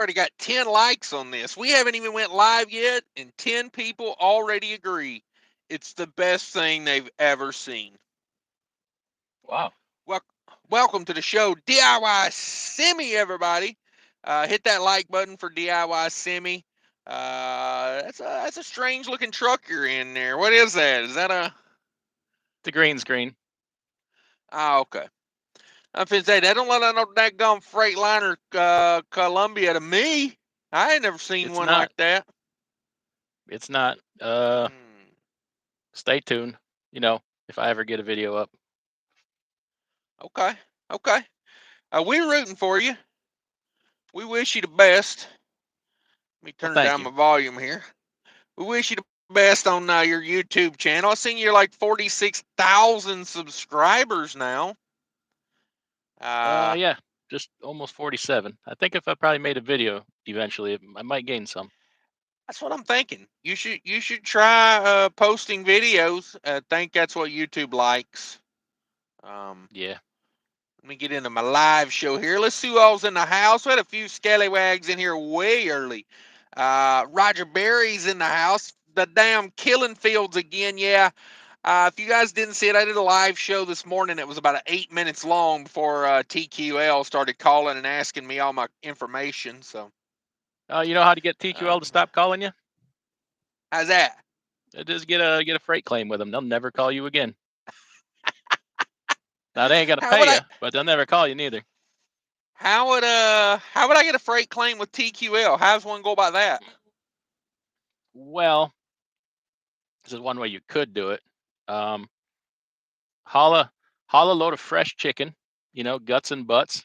already got 10 likes on this. We haven't even went live yet, and 10 people already agree it's the best thing they've ever seen. Wow. Well, welcome to the show, DIY Semi, everybody. Hit that like button for DIY Semi. That's a strange looking truck you're in there. What is that? Is that a? The green screen. Oh, okay. I'm finna say that don't look like no daggone Freightliner Columbia to me. I ain't never seen It's one not. like that. It's not. Hmm. Stay tuned. You know, if I ever get a video up. Okay, okay. We're rooting for you. We wish you the best. Let me Well, turn thank down you. my volume here. We wish you the best on your YouTube channel. I seen you're like 46,000 subscribers now. Uh, Yeah, just almost 47. I think if I probably made a video eventually, I might gain some. that's what I'm thinking. You should try posting videos. I think that's what YouTube likes. Um, Yeah. Let me get into my live show here. Let's see who all's in the house. We had a few scallywags in here way early. Roger Berry's in the house. The damn killing fields again. Yeah. If you guys didn't see it, I did a live show this morning. It was about 8 minutes long before TQL started calling and asking me all my information. So, You know how to get TQL um, to stop calling you? how's that? Just get a freight claim with them. They'll never call you again. Now they ain't gonna How pay would I? you, but they'll never call you neither. How would I get a freight claim with TQL? How's one go about that? Well, this is one way you could do it. Um, haul a load of fresh chicken. You know, guts and butts.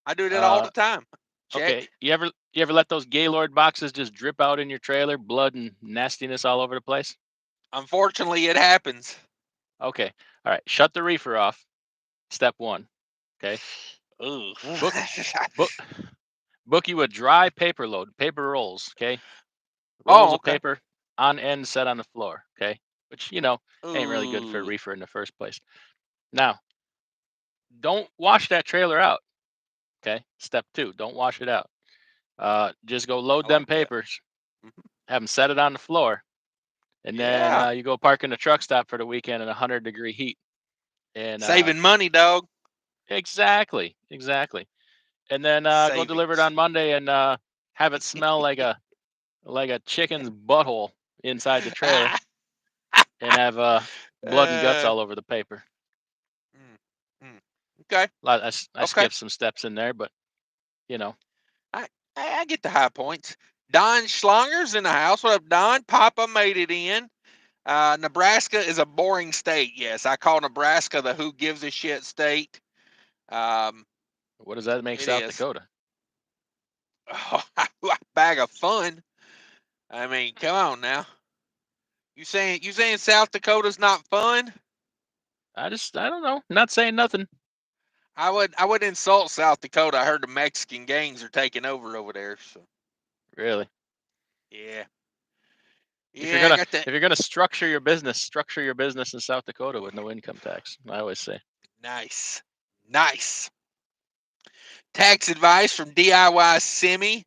I do that all Uh, the time. okay. Check. You ever let those Gaylord boxes just drip out in your trailer, blood and nastiness all over the place? Unfortunately, it happens. Okay. All right. Shut the reefer off. Step one. Okay. Ooh. Book book book you a dry paper load, paper rolls. Okay. Rolls Oh, of okay. paper on end set on the floor. Okay. Which ain't really good for a Ooh. reefer in the first place. Now, don't wash that trailer out. Okay. Step two. Don't wash it out. Just go load I them like that. papers. Mhm. Have them set it on the floor, and then Yeah. you go park in the truck stop for the weekend in 100-degree heat. And Saving money, dog. exactly. And then go deliver it Savings. on Monday and have it smell like a chicken's butthole inside the trailer, and have blood and guts uh, all over the paper. mm, mm. Okay. I Okay. skipped some steps in there, but you know, I, I get the high points. Don Schlanger's in the house. What up, Don? Papa made it in. Nebraska is a boring state. Yes, I call Nebraska the who gives a shit state. Um, what does that make it South is. Dakota? Oh, a bag of fun. I mean, come on now. You saying South Dakota's not fun? I don't know. Not saying nothing. I would insult South Dakota. I heard the Mexican gangs are taking over there. So Really. yeah, If you're yeah, I gonna got that. if you're gonna structure your business in South Dakota with no income tax. I always say. Nice, nice. Tax advice from DIY Semi.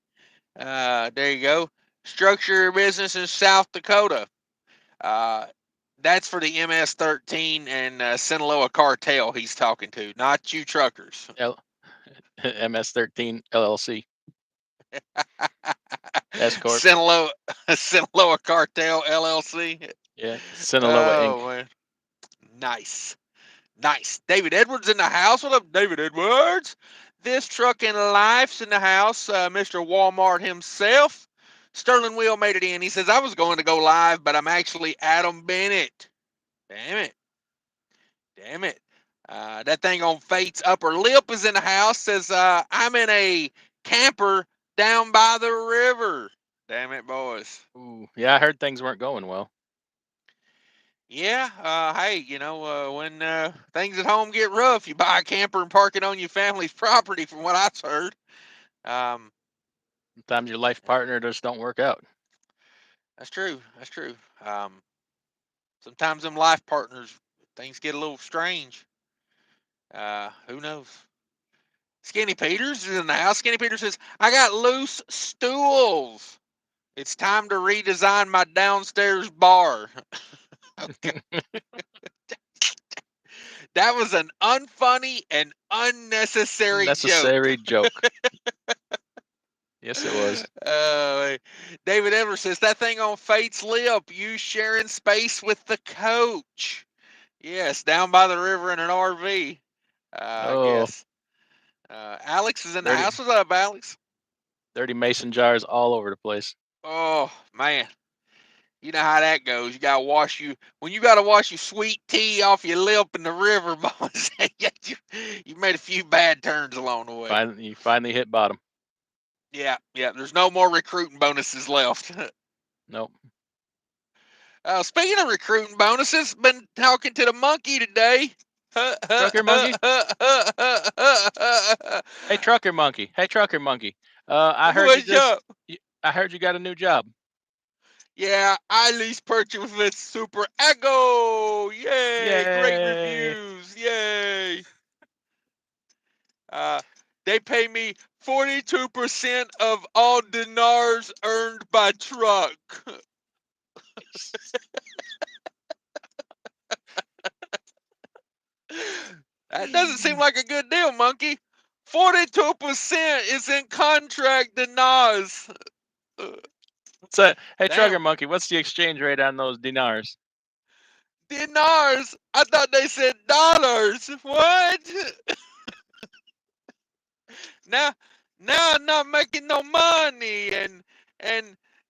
There you go. Structure your business in South Dakota. Uh, that's for the MS-13 and Sinaloa cartel he's talking to, not you truckers. L- MS-13 LLC S corp. Sinaloa, Sinaloa Cartel LLC. Yeah, Sinaloa Inc. Oh man, nice, nice. David Edwards in the house. What up, David Edwards? This truck in life's in the house. Mr. Walmart himself. Sterling Wheel made it in. He says I was going to go live, but I'm actually Adam Bennett. Damn it. Damn it. That thing on Fate's upper lip is in the house. Says, I'm in a camper down by the river. Damn it, boys. Ooh, yeah, I heard things weren't going well. Yeah, hey, when things at home get rough, you buy a camper and park it on your family's property, from what I've heard. Um, Sometimes your life partner just don't work out. that's true. That's true. Um, Sometimes them life partners, things get a little strange. Who knows? Skinny Peters is in the house. Skinny Peters says, I got loose stools. It's time to redesign my downstairs bar. Okay. That was an unfunny and unnecessary joke. Necessary joke. Yes, it was. David Edwards says, that thing on Fate's Lip, you sharing space with the coach. Yes, down by the river in an RV, I Oh, guess. Alex is in the dirty, house. What's up, Alex? dirty mason jars all over the place. Oh, man. You know how that goes. You gotta wash when you gotta wash your sweet tea off your lip in the river, boys. You made a few bad turns along the way. You finally hit bottom. Yeah. There's no more recruiting bonuses left. Nope. Speaking of recruiting bonuses, been talking to the monkey today. Trucker monkey. Hey, trucker monkey. Hey, trucker monkey. I heard you What's just. up? I heard you got a new job. Yeah, I lease purchase with Super Ego. Yay! Great Yay! reviews. Yay! They pay me 42% of all dinars earned by truck. That doesn't seem like a good deal, monkey. 42% is in contract dinars. What's that? Hey, Damn. trucker monkey. What's the exchange rate on those dinars? Dinars? I thought they said dollars. What? now I'm not making no money, and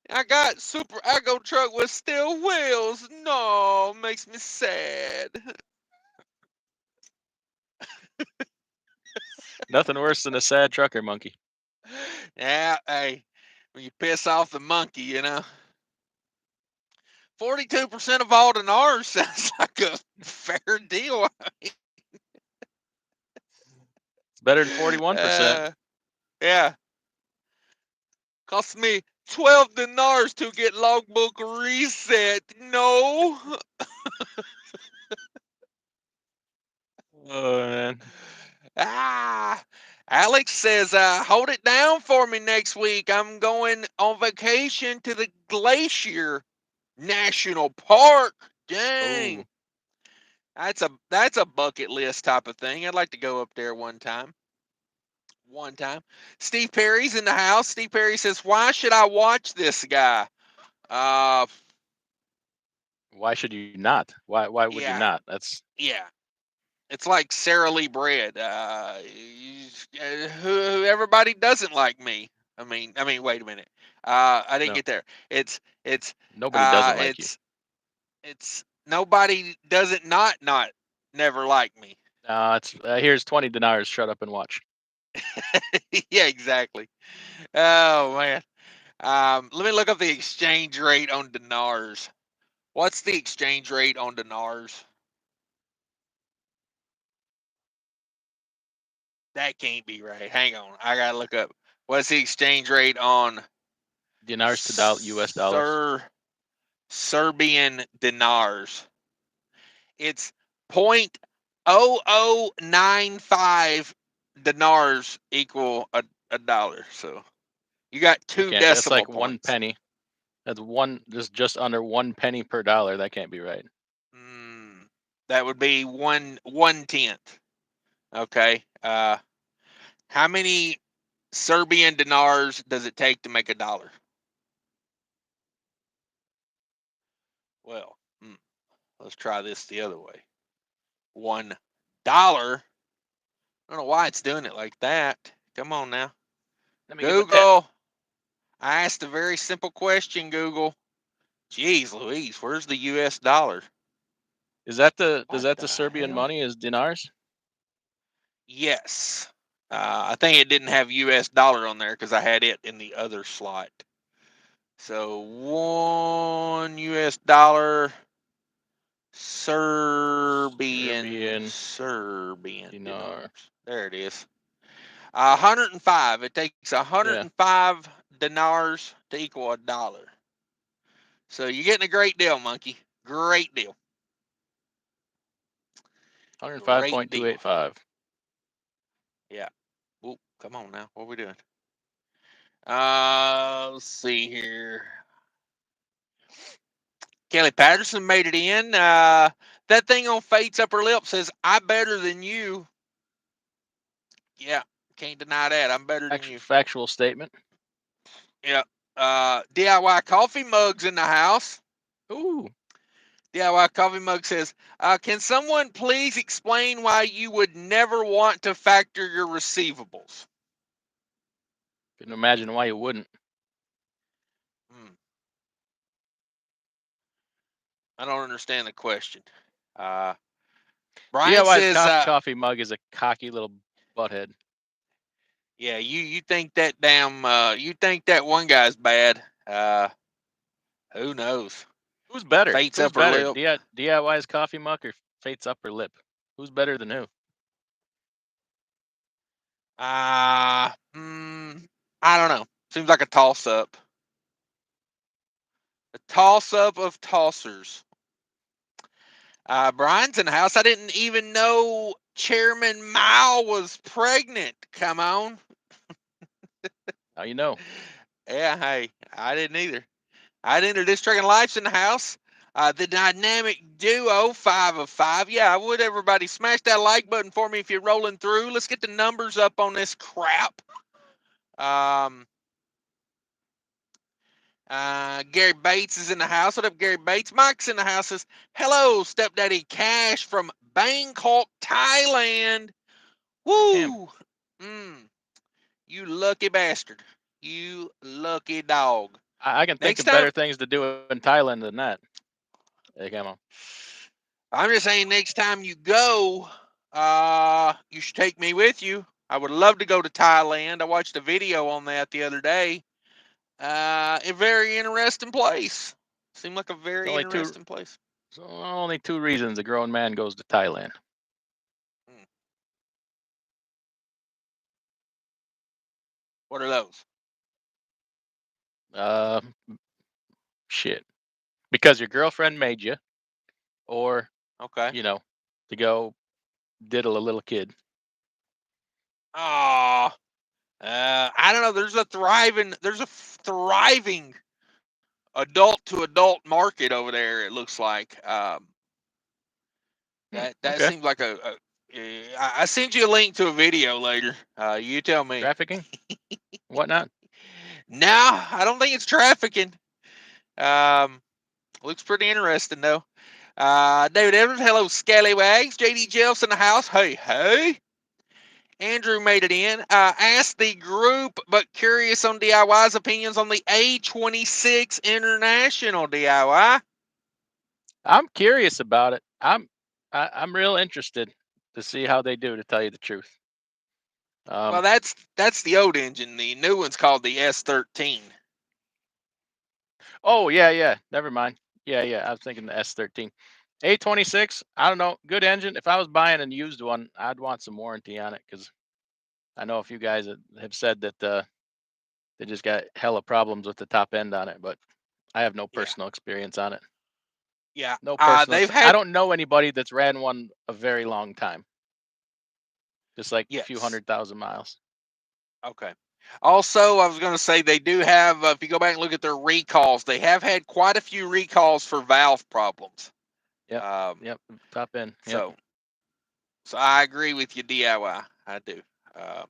I got Super Ego truck with steel wheels. No, makes me sad. Nothing worse than a sad trucker monkey. Yeah, hey, when you piss off the monkey, 42% of all dinars sounds like a fair deal. It's better than 41%. Yeah, cost me 12 dinars to get logbook reset. No. Oh man. Alex says, hold it down for me next week. I'm going on vacation to the Glacier National Park. Oh, Dang. That's a bucket list type of thing. I'd like to go up there one time. Steve Perry's in the house. Steve Perry says, why should I watch this guy? why should you not? Why would you Yeah, not? That's yeah. It's like Sara Lee Bread. Who everybody doesn't like me. Wait a minute. I didn't no. get there. It's Nobody doesn't like you. it's nobody doesn't not never like me. It's here's 20 dinars. Shut up and watch. Yeah, exactly. Oh man. Let me look up the exchange rate on dinars. What's the exchange rate on dinars? That can't be right. Hang on. I gotta look up. What's the exchange rate on Dinars to US dollars. Serbian dinars? It's 0.0095 dinars equal a dollar. So you got You two can't. That's decimal like 1 points. penny. That's just under 1 penny per dollar. That can't be right. That would be 1/10. Okay. How many Serbian dinars does it take to make a dollar? Well, let's try this the other way. $1. I don't know why it's doing it like that. Come on now. Let me give a tip. Google. I asked a very simple question, Google. Jeez Louise, where's the US dollar? Is that the What Serbian hell? money is dinars? Yes. I think it didn't have US dollar on there because I had it in the other slot. So $1 US, Serbian Dinar. dinars. There it is. 105. It takes Yeah, 105 dinars to equal a dollar. So you're getting a great deal, monkey. Great deal. Great deal. 105.285. Yeah. come on now. What are we doing? Let's see here. Kelly Patterson made it in. That thing on Fate's upper lip says, "I better than you." Yeah, can't deny that. I'm better than you. Factual statement. Yeah. DIY coffee mugs in the house. Ooh. DIY coffee mug says, "Can someone please explain why you would never want to factor your receivables?" Couldn't imagine why you wouldn't. I don't understand the question. Brian DIY's says, coffee mug is a cocky little butthead. "Yeah, you think that you think that one guy's bad? Who knows? Who's better? Fate's Who's upper better? lip." DIY's coffee mug or Fate's upper lip? Who's better than who? I don't know. Seems like a toss up. A toss up of tossers. Brian's in the house. I didn't even know Chairman Mao was pregnant. Come on. Now you know. Yeah, hey, I didn't either. I'd introduce Trucking Life's in the house. The dynamic duo, 5 of 5. Yeah, I would. Everybody smash that like button for me if you're rolling through. Let's get the numbers up on this crap. Gary Bates is in the house. What up, Gary Bates? Mike's in the house. Says, "Hello, Stepdaddy Cash from Bangkok, Thailand." Woo! You lucky bastard. You lucky dog. I can think Next of time, better things to do in Thailand than that. Hey, come on. I'm just saying, next time you go, you should take me with you. I would love to go to Thailand. I watched a video on that the other day. A very interesting place. Seemed like a very interesting place. So only 2 reasons a grown man goes to Thailand. What are those? Shit. Because your girlfriend made you, or Okay. to go diddle a little kid. I don't know. There's a thriving adult to adult market over there. It looks like that Okay. seems like I sent you a link to a video later. You tell me. Trafficking, whatnot. No, I don't think it's trafficking. Looks pretty interesting though. David Evans, hello Scallywags. JD Jeffs in the house. Hey. Andrew made it in. Asked the group, but curious on DIY's opinions on the A26 International DIY. I'm curious about it. I'm real interested to see how they do. To tell you the truth. Well, that's the old engine. The new one's called the S13. Oh yeah. Never mind. Yeah. I was thinking the S13. A26. I don't know. Good engine. If I was buying a used one, I'd want some warranty on it because I know a few guys that have said that they just got hella problems with the top end on it, but I have no personal experience on it. Yeah. No personal. They've I had. don't know anybody that's ran one a very long time. Just like a few 100,000 miles. Okay. Also, I was going to say they do have, if you go back and look at their recalls, they have had quite a few recalls for valve problems. Yep. Top end. Yep. So I agree with you, DIY. I do. Let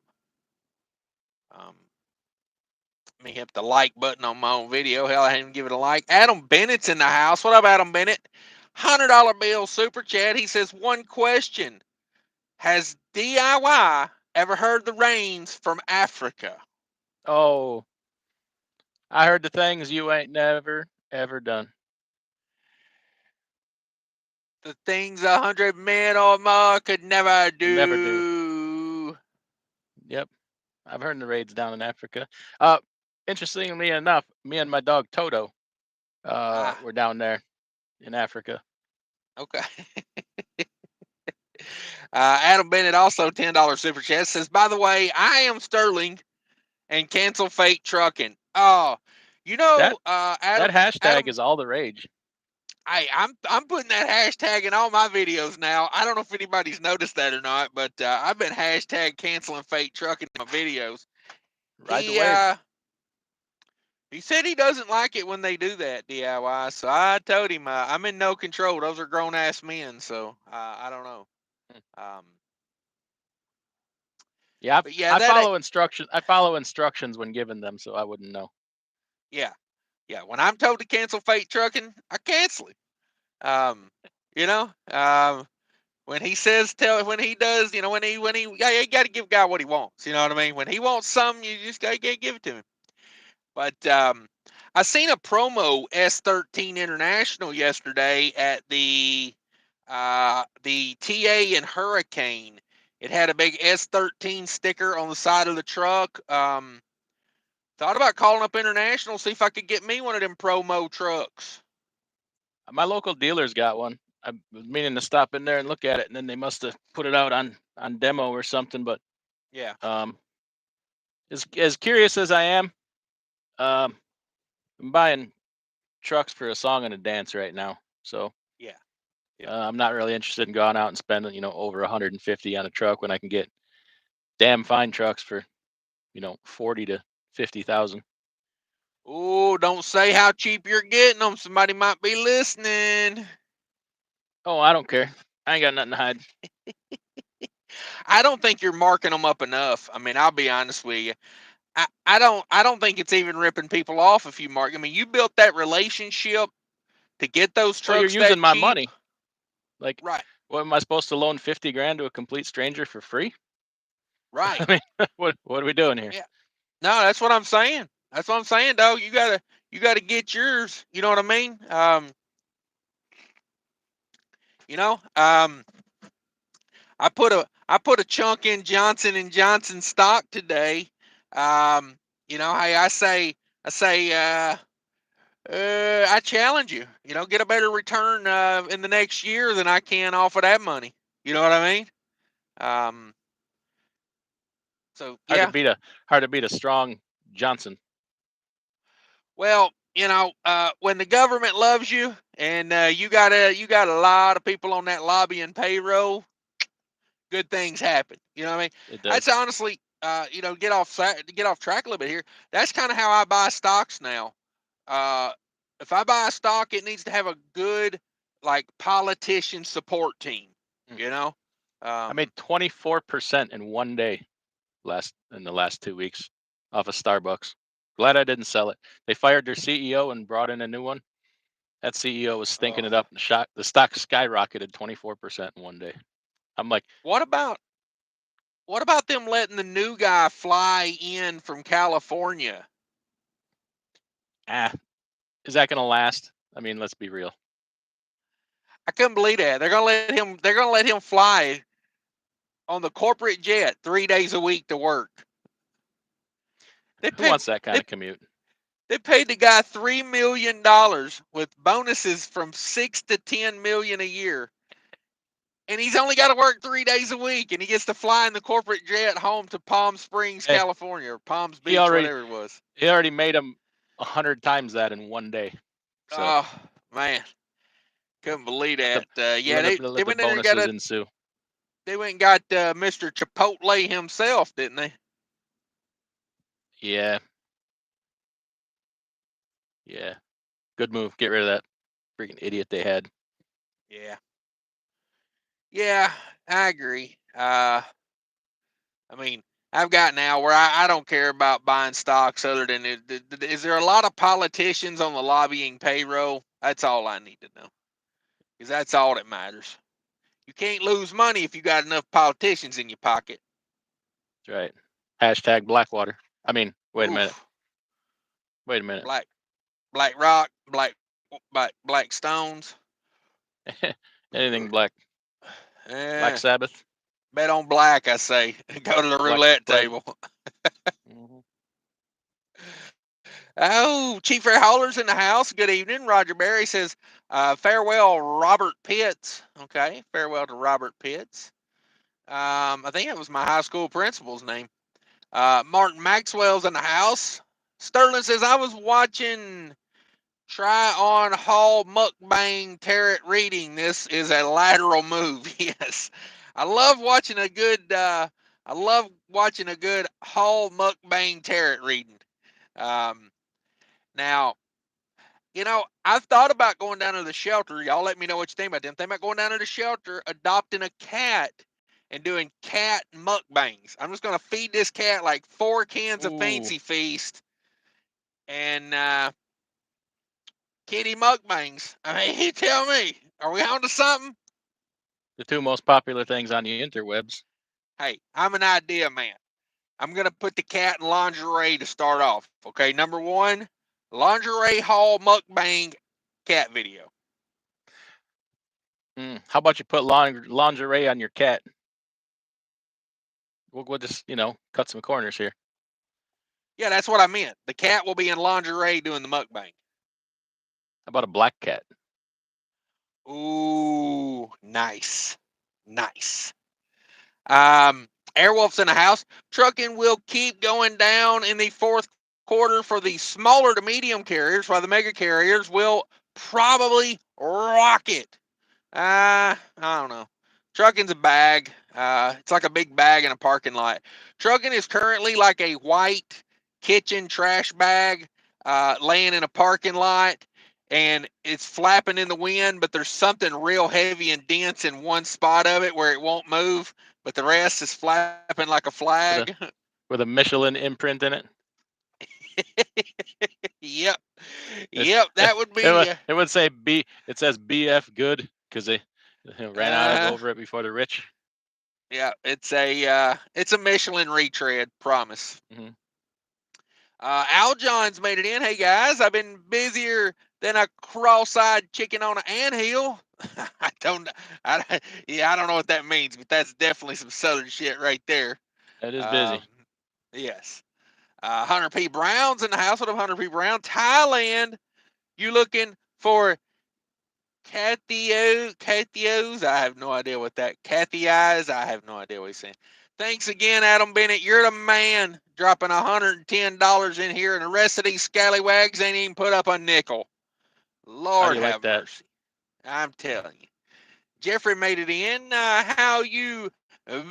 me hit the like button on my own video. Hell, I didn't give it a like. Adam Bennett's in the house. What up, Adam Bennett? $100 bill super chat. He says, one question. Has DIY ever heard the rains from Africa? Oh, I heard the things you ain't never ever done. The things 100 men or more could never do. Never do. Yep. I've heard the raids down in Africa. Interestingly enough, me and my dog Toto were down there in Africa. Okay. Adam Bennett also $10 super chat says, by the way, I am Sterling and cancel Fate Trucking. Oh, Adam, that hashtag is all the rage. I'm putting that hashtag in all my videos now. I don't know if anybody's noticed that or not, but I've been hashtag canceling fake trucking in my videos. Ride the He wave. uh he said he doesn't like it when they do that DIY. So I told him I'm in no control. Those are grown ass men. So I don't know. Hmm. Um, Yeah, but yeah, I that follow instruction. I follow instructions when given them, so I wouldn't know. yeah yeah. When I'm told to cancel fake trucking, I cancel it. Um, you know, when he says when he does, yeah, you got to give a guy what he wants. You know what I mean? When he wants something, you just got to give it to him. But I seen a promo S13 International yesterday at the TA and Hurricane. It had a big S13 sticker on the side of the truck. Thought about calling up International, see if I could get me one of them promo trucks. My local dealer's got one. I was meaning to stop in there and look at it, and then they must have put it out on demo or something. But Yeah, um, as curious as I am, um, I'm buying trucks for a song and a dance right now. So yeah, yeah. I'm not really interested in going out and spending over 150 on a truck when I can get damn fine trucks for 40 to 50,000. Oh, don't say how cheap you're getting them. Somebody might be listening. Oh, I don't care. I ain't got nothing to hide. I don't think you're marking them up enough. I mean, I'll be honest with you. I don't think it's even ripping people off if you mark. I mean, you built that relationship to get those Well, you're trucks using that my cheap. money. Like, Right, what am I supposed to loan 50 grand to a complete stranger for free? right. I mean, what are we doing here? Yeah. No, that's what I'm saying. That's what I'm saying, dog. You gotta get yours. You know what I mean? You know, I put a chunk in Johnson and Johnson stock today. Hey, I challenge you. Get a better return in the next year than I can off of that money. You know what I mean? Um, so Hard to yeah. beat a hard to beat a strong Johnson. Well, when the government loves you and you got a lot of people on that lobbying payroll, good things happen. You know what I mean? It That's does. honestly, get off track a little bit here. That's kind of how I buy stocks now. Uh, if I buy a stock, it needs to have a good like politician support team. Mm. You know, I um, made 24% in one day in the last 2 weeks off of Starbucks. Glad I didn't sell it. They fired their CEO and brought in a new one. That CEO was stinking oh, it up. The stock skyrocketed 24% in one day. I'm like, what about them letting the new guy fly in from California? ah, is that gonna last? I mean, let's be real. I couldn't believe that. They're gonna let him. They're gonna let him fly on the corporate jet 3 days a week to work. They Who paid. wants that kind They of commute? they paid the guy $3 million with bonuses from 6 to 10 million a year, and he's only got to work 3 days a week, and he gets to fly in the corporate jet home to Palm Springs, Hey, California, or Palms he Beach, already whatever it was. he already made him 100 times that in one day. So Oh man, couldn't believe that. Yeah, they let the went in there and got bonuses a. ensue. They went and got Mr. Chipotle himself, didn't they? Yeah, yeah. Good move. Get rid of that freaking idiot they had. Yeah. Yeah, I agree. I mean, I've got now where I don't care about buying stocks other than is there a lot of politicians on the lobbying payroll? That's all I need to know because that's all that matters. You can't lose money if you got enough politicians in your pocket. That's right. Hashtag Blackwater. I mean, wait a minute. Oof, Wait a minute. black black rock, black stones. Anything black. Black Eh, Sabbath. bet on black, I say. Go to the Black. roulette Black. table. Mhm. Oh, Chief Ray Hauler's in the house. Good evening. Roger Berry says, farewell, Robert Pitts. Okay, farewell to Robert Pitts. I think that was my high school principal's name. Martin Maxwell's in the house. Sterling says, I was watching Try on haul mukbang turret reading. This is a lateral move. Yes, I love watching a good. I love watching a good haul mukbang turret reading. Um, Now, I've thought about going down to the shelter. Y'all let me know what you think about them. Think about going down to the shelter, adopting a cat, and doing cat mukbangs. I'm just gonna feed this cat like 4 cans of Ooh, Fancy Feast and kitty mukbangs. I mean, you tell me, are we on to something? the two most popular things on the interwebs. Hey, I'm an idea man. I'm gonna put the cat in lingerie to start off. Okay, number one, lingerie haul mukbang cat video. How about you put lingerie on your cat? We'll just cut some corners here. Yeah, that's what I meant. The cat will be in lingerie doing the mukbang. How about a black cat? Ooh, nice. Nice. Um, Airwolf's in the house. Trucking will keep going down in the fourth quarter for the smaller to medium carriers, while the mega carriers will probably rocket. I don't know. Trucking's a bag. It's like a big bag in a parking lot. Trucking is currently like a white kitchen trash bag laying in a parking lot, and it's flapping in the wind, but there's something real heavy and dense in one spot of it where it won't move, but the rest is flapping like a With flag. a with a Michelin imprint in it. Yep. It, Yep, that would it be would it would say B. It says BF good because they ran out of uh over it before the rich. yeah, it's a Michelin retread, promise. Hmm. Al John's made it in. Hey guys, I've been busier than a cross-eyed chicken on an anthill. I don't, I don't know what that means, but that's definitely some southern shit right there. That is Um, busy. yes. Hunter P. Brown's in the household of Hunter P. Brown, Thailand. You looking for Cathios? I have no idea what that. Cathios? I have no idea what he's saying. Thanks again, Adam Bennett. You're the man. Dropping $110 in here, and the rest of these scallywags ain't even put up a nickel. How do Lord you like have that? mercy. I'm telling you. Jeffrey made it in. How you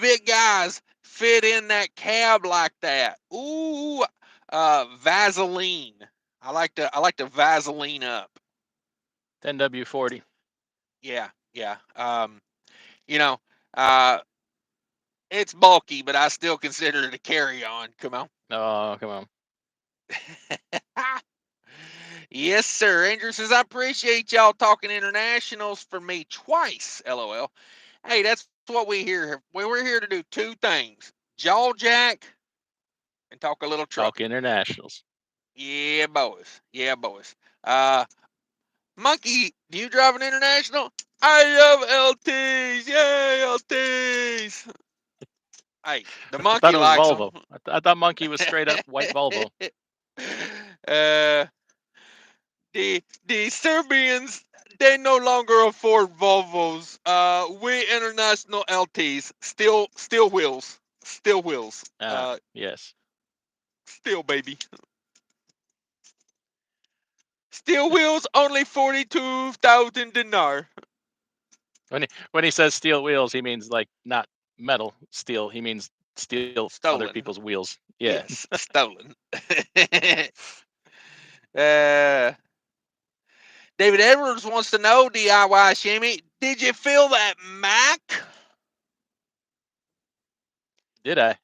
big guys fit in that cab like that? Ooh, Vaseline. I like to Vaseline up. 10W40. Yeah, yeah. You know, uh, it's bulky, but I still consider it a carry-on. Come on. Oh, come on. Yes, sir. Andrew says, I appreciate y'all talking internationals for me twice. LOL. Hey, that's what we here. We're here to do 2 things: jaw jack and talk a little Talk trucking. internationals. Yeah, boys. Yeah, boys. Uh, Monkey, do you drive an international? I love LTs. Yay, LTs. Hey, the I thought monkey it was likes them. Volvo. I thought Monkey was straight up white Volvo. uh, the Serbians, they no longer afford Volvos. We international LTs still wheels, still wheels. Yes. Still baby, still wheels. Only 42,000 dinar. When he says steel wheels, he means like not metal steel. He means steal other Stolen. people's wheels. Yeah. Yes, stolen. uh, David Edwards wants to know, DIY Shimmy, did you feel that Mac? Did I?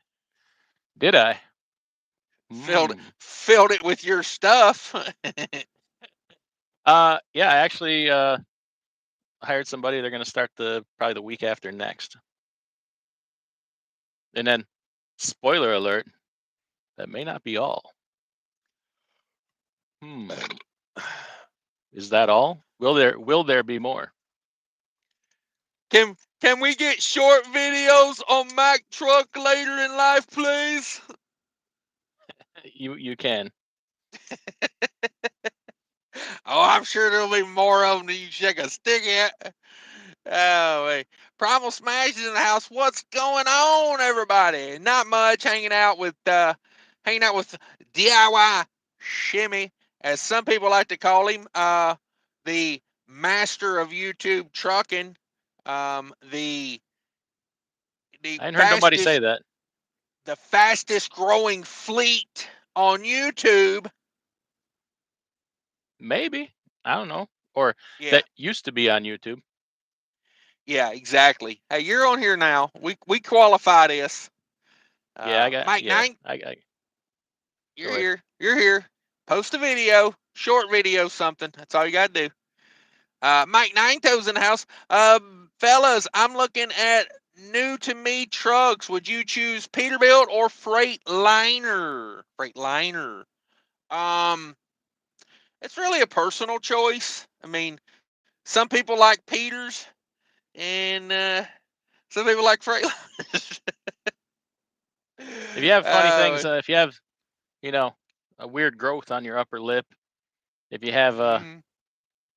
Did I? Filled Hmm. filled it with your stuff. Yeah, I actually hired somebody. They're going to start probably the week after next. And then, spoiler alert, that may not be all. Hmm. Is that all? Will there be more? Can we get short videos on Mac Truck later in life, please? You can. Oh, I'm sure there'll be more of them than you shake a stick at. Oh, wait. Primal Smash is in the house. What's going on, everybody? Not much. Hanging out with DIY Shimmy as some people like to call him, the master of YouTube trucking, the I ain't heard nobody say fastest that. the fastest growing fleet on YouTube. Maybe. I don't know. Or Yeah, that used to be on YouTube. yeah, exactly. Hey, you're on here now. We qualify this. Yeah, I got. Mike Yeah, Nine, I you're go ahead. here. You're here. Post a video, short video, something. That's all you got to do. Mike Nine Toes in the house. Fellas, I'm looking at new to me trucks. Would you choose Peterbilt or Freightliner? Freightliner. Um, it's really a personal choice. I mean, some people like Peters, and some people like Freightliners. If you have funny things, uh, if you have, you know, a weird growth on your upper lip, if you have, mm,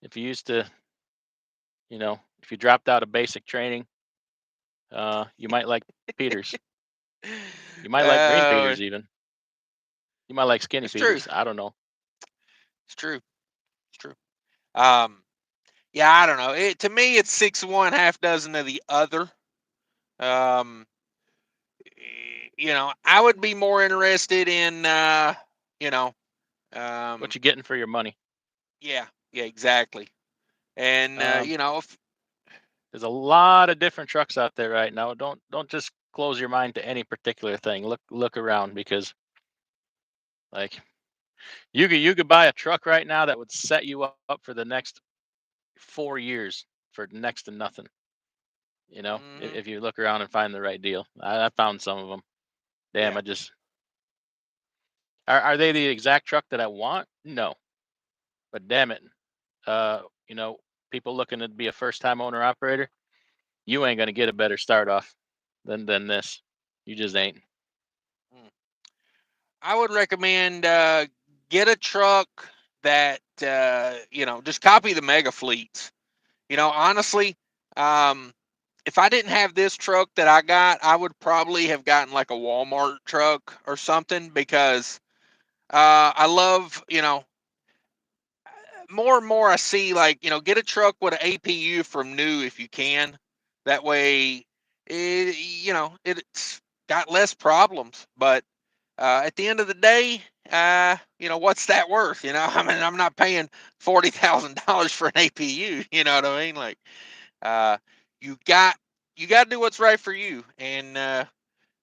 if you used to, if you dropped out of basic training, you might like Peters. You might like green uh, Peters even. You might like skinny it's true. Peters. I don't know. It's true. It's true. Um, yeah, I don't know. It to me, it's 6 of one, half dozen of the other. Um, I would be more interested in, you know, What um, you getting for your money? yeah, yeah, exactly. And Um, there's a lot of different trucks out there right now. Don't just close your mind to any particular thing. Look around because like you could buy a truck right now that would set you up for the next 4 years for next to nothing. mhm, If you look around and find the right deal. I found some of them. Damn, yeah, I just are they the exact truck that I want? No, but damn it, uh, you know, people looking to be a first time owner operator, you ain't gonna get a better start off than this. You just ain't. mm. I would recommend get a truck that just copy the mega fleets. Honestly, um, if I didn't have this truck that I got, I would probably have gotten like a Walmart truck or something because I love, more and more I see like, get a truck with an APU from new if you can. That way, it's got less problems. But at the end of the day, what's that worth? I mean, I'm not paying $40,000 for an APU. You know what I mean? Like, uh, you got you got to do what's right for you. And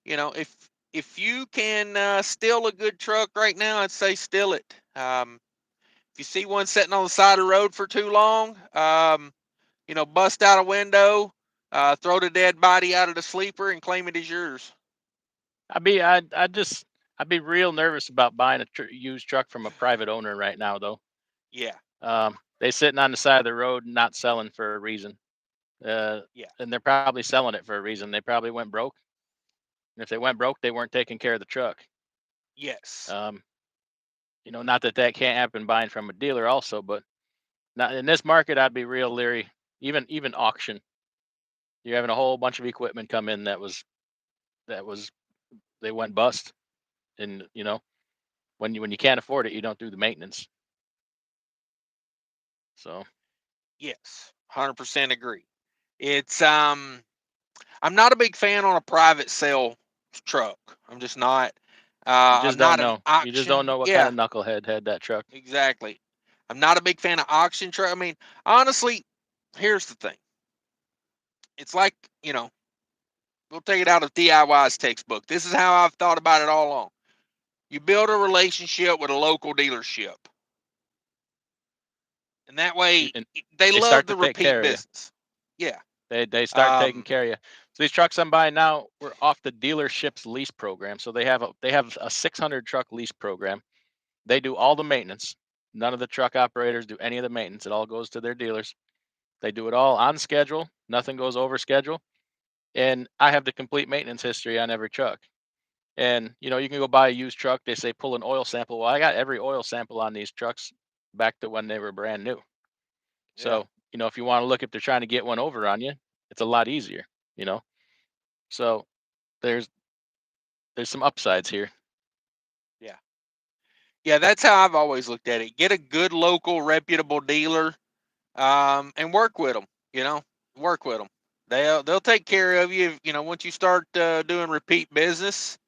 if you can steal a good truck right now, I'd say steal it. If you see one sitting on the side of the road for too long, bust out a window, throw the dead body out of the sleeper, and claim it as yours. I'd be real nervous about buying a used truck from a private owner right now though. Yeah, They sitting on the side of the road not selling for a reason. Uh, yeah, and they're probably selling it for a reason. They probably went broke. And if they went broke, they weren't taking care of the truck. yes, Um, not that that can't happen buying from a dealer also, but not in this market. I'd be real leery. Even auction, you're having a whole bunch of equipment come in that was they went bust, and when you can't afford it, you don't do the maintenance. So yes. 100% agree. It's I'm not a big fan on a private sale truck. I'm just not. you just I'm don't not an know. You just don't auction. know what kind Yeah, of knucklehead had that truck. exactly. I'm not a big fan of auction truck. I mean, honestly, here's the thing. It's like, we'll take it out of DIY's textbook. This is how I've thought about it all along. You build a relationship with a local dealership, and that way And they they love start to the take repeat care of you. business. Yeah. They start taking Um. care of you. So these trucks I'm buying now were off the dealership's lease program. So they have a 600 truck lease program. They do all the maintenance. None of the truck operators do any of the maintenance. It all goes to their dealers. They do it all on schedule. Nothing goes over schedule. And I have the complete maintenance history on every truck. And you can go buy a used truck. They say pull an oil sample. Well, I got every oil sample on these trucks back to when they were brand new. Yeah. So, if you want to look if they're trying to get one over on you, it's a lot easier, you know. So there's some upsides here. Yeah. Yeah, that's how I've always looked at it. Get a good local reputable dealer, and work with them. You know, work with them. They'll take care of you. Once you start doing repeat business.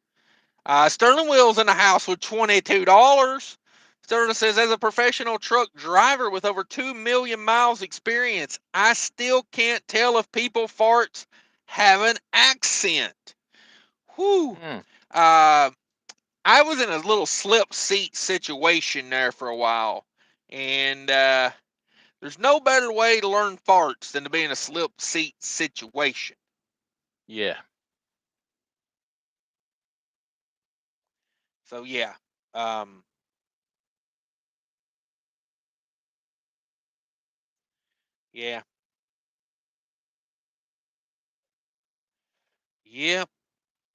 Sterling Wheels in the house with $22. Sterling says, as a professional truck driver with over 2 million miles experience, I still can't tell if people farts have an accent. Whew. Hmm. Uh, I was in a little slip seat situation there for a while, and there's no better way to learn farts than to be in a slip seat situation. Yeah. So yeah, um, yeah, yeah.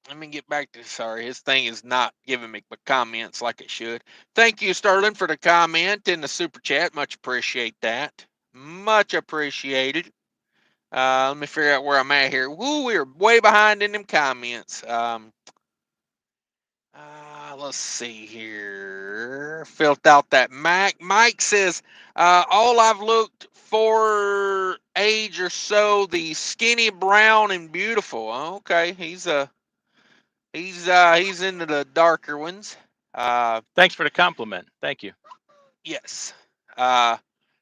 Let me get back to, sorry, his thing is not giving me comments like it should. Thank you, Sterling, for the comment in the super chat. Much appreciate that. Much appreciated. Let me figure out where I'm at here. Woo, we're way behind in them comments. Let's see here. Filled out that Mac. Mike says, all I've looked for age or so, the skinny brown and beautiful. Okay, he's into the darker ones. Thanks for the compliment. Thank you. Yes. Uh,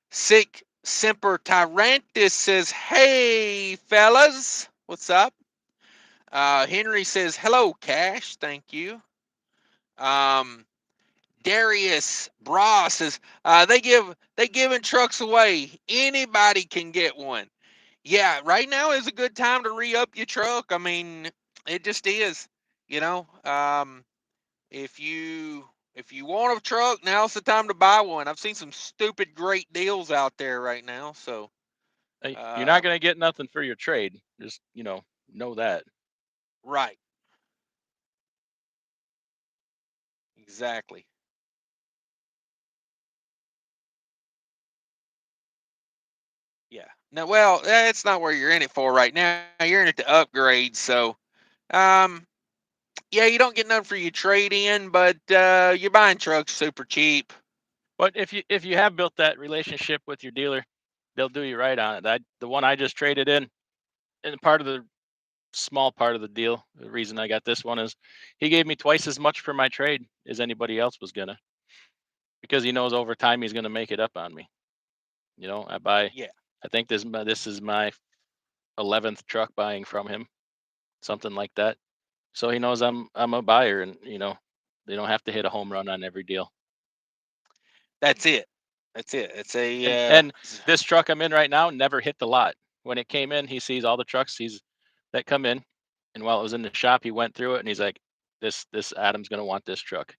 Sick Semper Tyrantus says, "Hey fellas, what's up?" Henry says, "Hello, Cash. Thank you." Um, Darius Bra says, they giving trucks away. Anybody can get one. Yeah, right now is a good time to re-up your truck. I mean, it just is. You know, if you if you want a truck, now's the time to buy one. I've seen some stupid great deals out there right now. So, Hey, you're not uh, going to get nothing for your trade. Just, know that. right, exactly. Yeah. No, well, that's not where you're in it for right now. You're in it to upgrade. So, um, yeah, you don't get none for your trade in, but you're buying trucks super cheap. But if you have built that relationship with your dealer, they'll do you right on it. The one I just traded in, and part of the small part of the deal, the reason I got this one is he gave me twice as much for my trade as anybody else was gonna, because he knows over time he's gonna make it up on me. I buy. Yeah, I think this is my 11th truck buying from him, something like that. So he knows I'm a buyer, and they don't have to hit a home run on every deal. that's it. That's it. It's And a and this truck I'm in right now never hit the lot. When it came in, he sees all the trucks that come in, and while it was in the shop, he went through it and he's like, "This Adam's gonna want this truck.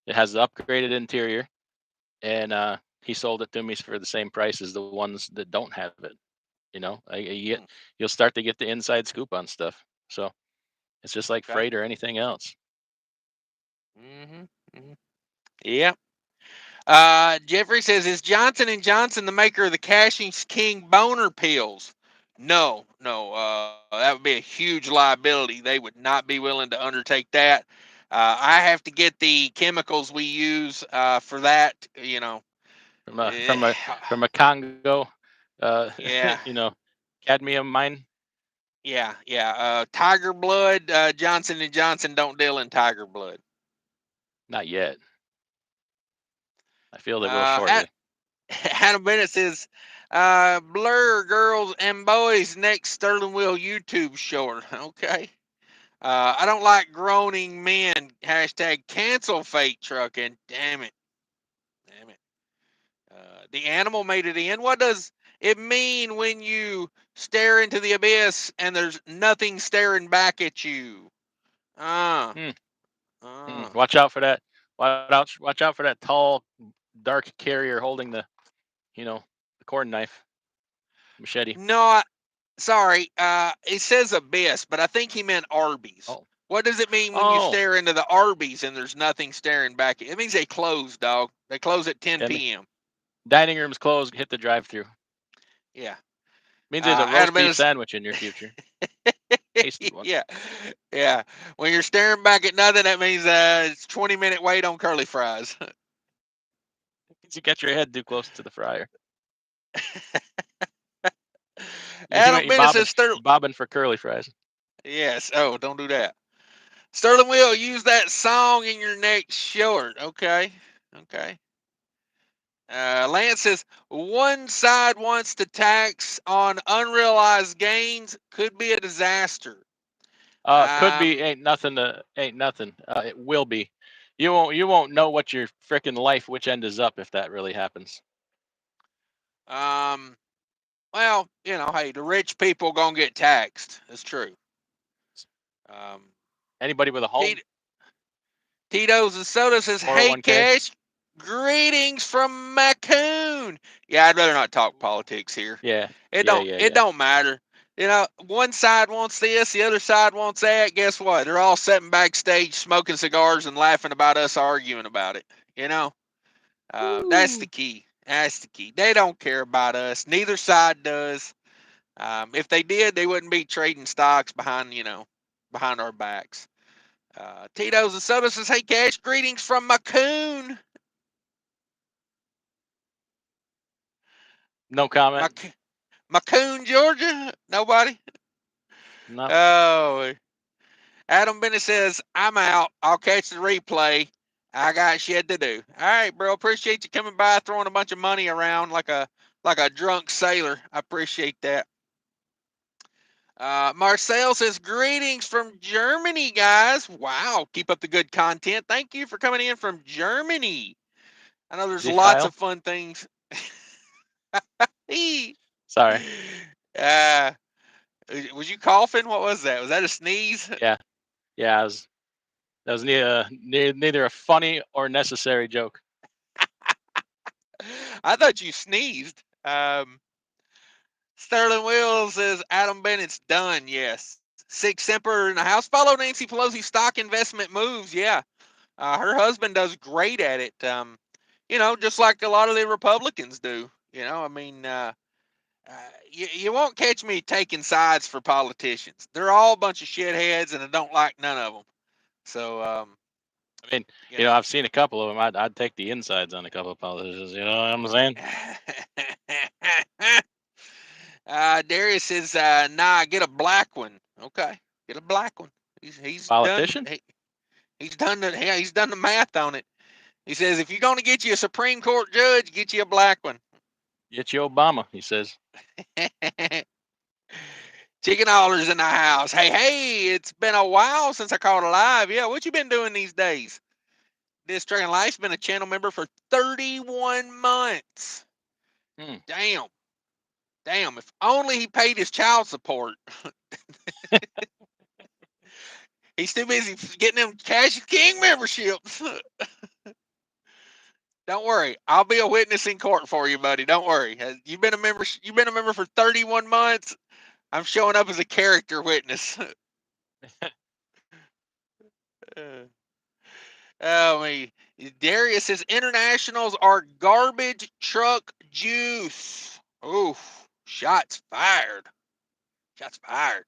It has the upgraded interior, and he sold it to me for the same price as the ones that don't have it. You'll start to get the inside scoop on stuff. So it's just like okay. freight or anything else. Mm-hmm. Hmm. Yeah. Jeffrey says, is Johnson and Johnson the maker of the Cashing King boner pills? No, no. That would be a huge liability. They would not be willing to undertake that. I have to get the chemicals we use for that. From a Eh, from a from a Congo, uh, yeah, cadmium mine. yeah, yeah. Tiger blood. Johnson and Johnson don't deal in tiger blood. Not yet. I feel they will Uh, shortly. Adam Bennett says, Blur Girls and Boys next Sterling Wheel YouTube short. Okay. I don't like groaning men. Hashtag cancel fate trucking. Damn it. Damn it. The animal made it in. What does it mean when you stare into the abyss and there's nothing staring back at you? Uh, Hmm. uh. Watch out for that. Watch out for that tall, dark carrier holding the corn knife machete. No, sorry, it says abyss, but I think he meant Arby's. Oh, What does it mean when you oh, stare into the Arby's and there's nothing staring back? It means they close, dog. They close at 10 I mean, p.m. dining room's closed. Hit the drive-through. Yeah. Means there's a roast Adam beef Ennis, sandwich in your future. Tasty one. yeah, yeah. When you're staring back at nothing, that means it's 20-minute wait on curly fries. You got your head too close to the fryer. Adam You Bennett says Sterling. bobbing for curly fries. Yes. Oh, don't do that. Sterling will use that song in your next short. Okay. Okay. Lance says one side wants to tax on unrealized gains. Could be a disaster. Could be, ain't nothing. It will be. You won't know what your frickin' life which end is up if that really happens. Well, hey, the rich people gonna get taxed. That's true. Anybody with a home, Tito's and Soda says, "Hey, 401k. Cash, greetings from Maccoon." Yeah, I'd rather not talk politics here. Yeah. It Yeah. don't matter. One side wants this, the other side wants that. Guess what? They're all sitting backstage smoking cigars and laughing about us arguing about it. That's the key. That's the key. They don't care about us. Neither side does. If they did, they wouldn't be trading stocks behind our backs. Tito's and Soda says, "Hey, Cash, greetings from Maccoon." No comment. Maccoon, Georgia? Nobody? No. Oh. Adam Bennett says, "I'm out. I'll catch the replay. I got shit to do." All right, bro. Appreciate you coming by, throwing a bunch of money around like a drunk sailor. I appreciate that. Marcel says, "Greetings from Germany, guys." Wow, keep up the good content. Thank you for coming in from Germany. I know there's Is he lots Kyle? of fun things. Sorry. Was you coughing? What was that? Was that a sneeze? Yeah. That was neither a funny or necessary joke. I thought you sneezed. Sterling Wills says Adam Bennett's done. Yes. Six Semper in the house. Follow Nancy Pelosi's stock investment moves. Yeah. Her husband does great at it. Just like a lot of the Republicans do. You won't catch me taking sides for politicians. They're all a bunch of shitheads, and I don't like none of them. So, I mean, I've seen a couple of them. I'd take the insides on a couple of politicians. You know what I'm saying? Darius says, "Nah, get a black one." Okay, get a black one. He's done. Politician? He's done the math on it. He says, if you're going to get you a Supreme Court judge, get you a black one. Get you Obama, he says. Chicken Hollers in the house. Hey, it's been a while since I called live. Yeah, what you been doing these days? This Trucking Life's been a channel member for 31 months. Damn. If only he paid his child support. He's too busy getting them Cash King memberships. Don't worry, I'll be a witness in court for you, buddy. Don't worry. You've been a member. You've been a member for 31 months. I'm showing up as a character witness. Darius says internationals are garbage truck juice. Oh, shots fired. Shots fired.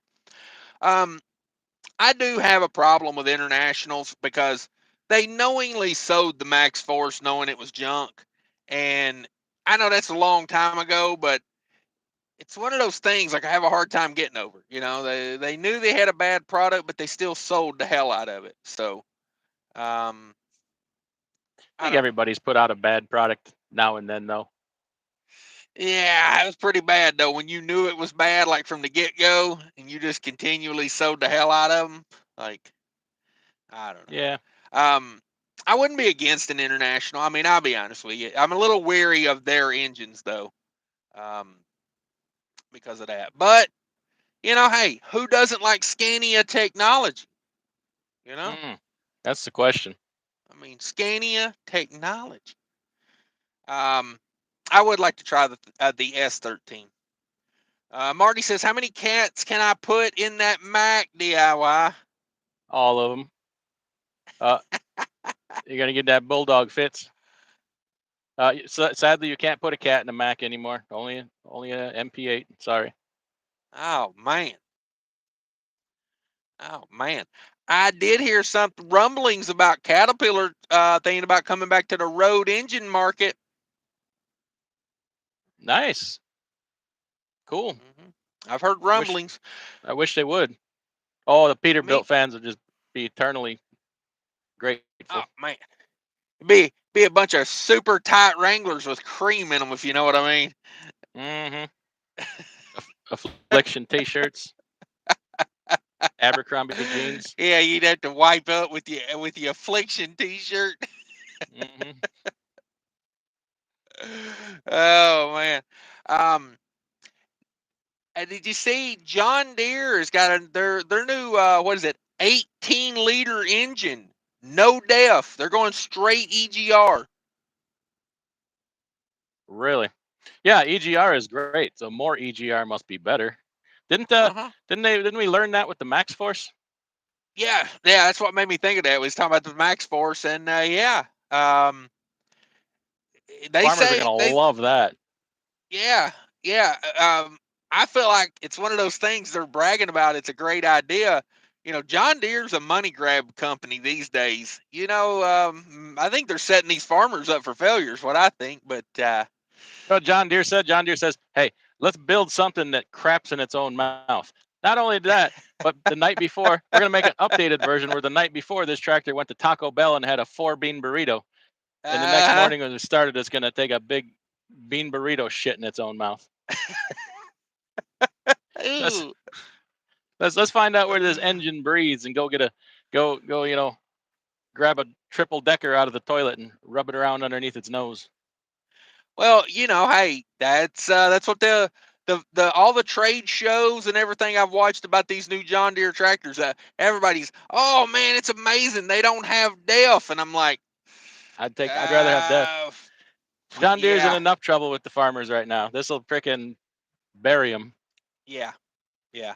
I do have a problem with internationals because they knowingly sold the Max Force knowing it was junk. And I know that's a long time ago, but it's one of those things like I have a hard time getting over. They knew they had a bad product, but they still sold the hell out of it. So, I think everybody's put out a bad product now and then, though. Yeah, it was pretty bad though when you knew it was bad, like from the get go, and you just continually sold the hell out of them. Like, I don't know. Yeah. I wouldn't be against an international. I mean, I'll be honest with you. I'm a little weary of their engines though, because of that. But hey, who doesn't like Scania technology? That's the question. I mean, Scania technology. I would like to try the S13. Marty says, how many cats can I put in that Mac DIY? All of them. You're going to get that Bulldog fits. Sadly, you can't put a cat in a Mac anymore. Only a MP8. Sorry. Oh, man. I did hear some rumblings about Caterpillar thinking about coming back to the road engine market. Nice. Cool. Hmm. I've heard Wish rumblings. I wish they would. Oh, the Me, Peterbilt fans would just be eternally oh grateful. man, be a bunch of super tight Wranglers with cream in them, if you know what I mean. Mm-hmm. Affliction T-shirts, Abercrombie jeans. Yeah, you'd have to wipe up with your affliction T-shirt. Mm-hmm. Oh man. Um, and did you see John Deere has got their new what is it, 18-liter engine, no def. They're going straight EGR. Really? Yeah, EGR is great. So more EGR must be better. Didn't uh Uh-huh. didn't we learn that with the Max Force? Yeah, that's what made me think of that. We was talking about the Max Force, and yeah, um, they Farmers are say gonna they love that. yeah, yeah. I feel like it's one of those things they're bragging about. It's a great idea. John Deere's a money grab company these days. I think they're setting these farmers up for failure, is what I think. But What John Deere said? John Deere says, "Hey, let's build something that craps in its own mouth." Not only that, but the night before, we're gonna make an updated version where the night before this tractor went to Taco Bell and had a 4-bean burrito, and the next uh, morning when it started, it's gonna take a big bean burrito shit in its own mouth. Let's ooh, let's find out where this engine breathes and go get a go grab a triple decker out of the toilet and rub it around underneath its nose. well, hey, that's what the all the trade shows and everything I've watched about these new John Deere tractors. Everybody's, oh man, it's amazing. They don't have def, and I'm like, I'd rather have death. uh, John Deere's in yeah, enough trouble with the farmers right now. This will frickin' bury him. yeah, yeah.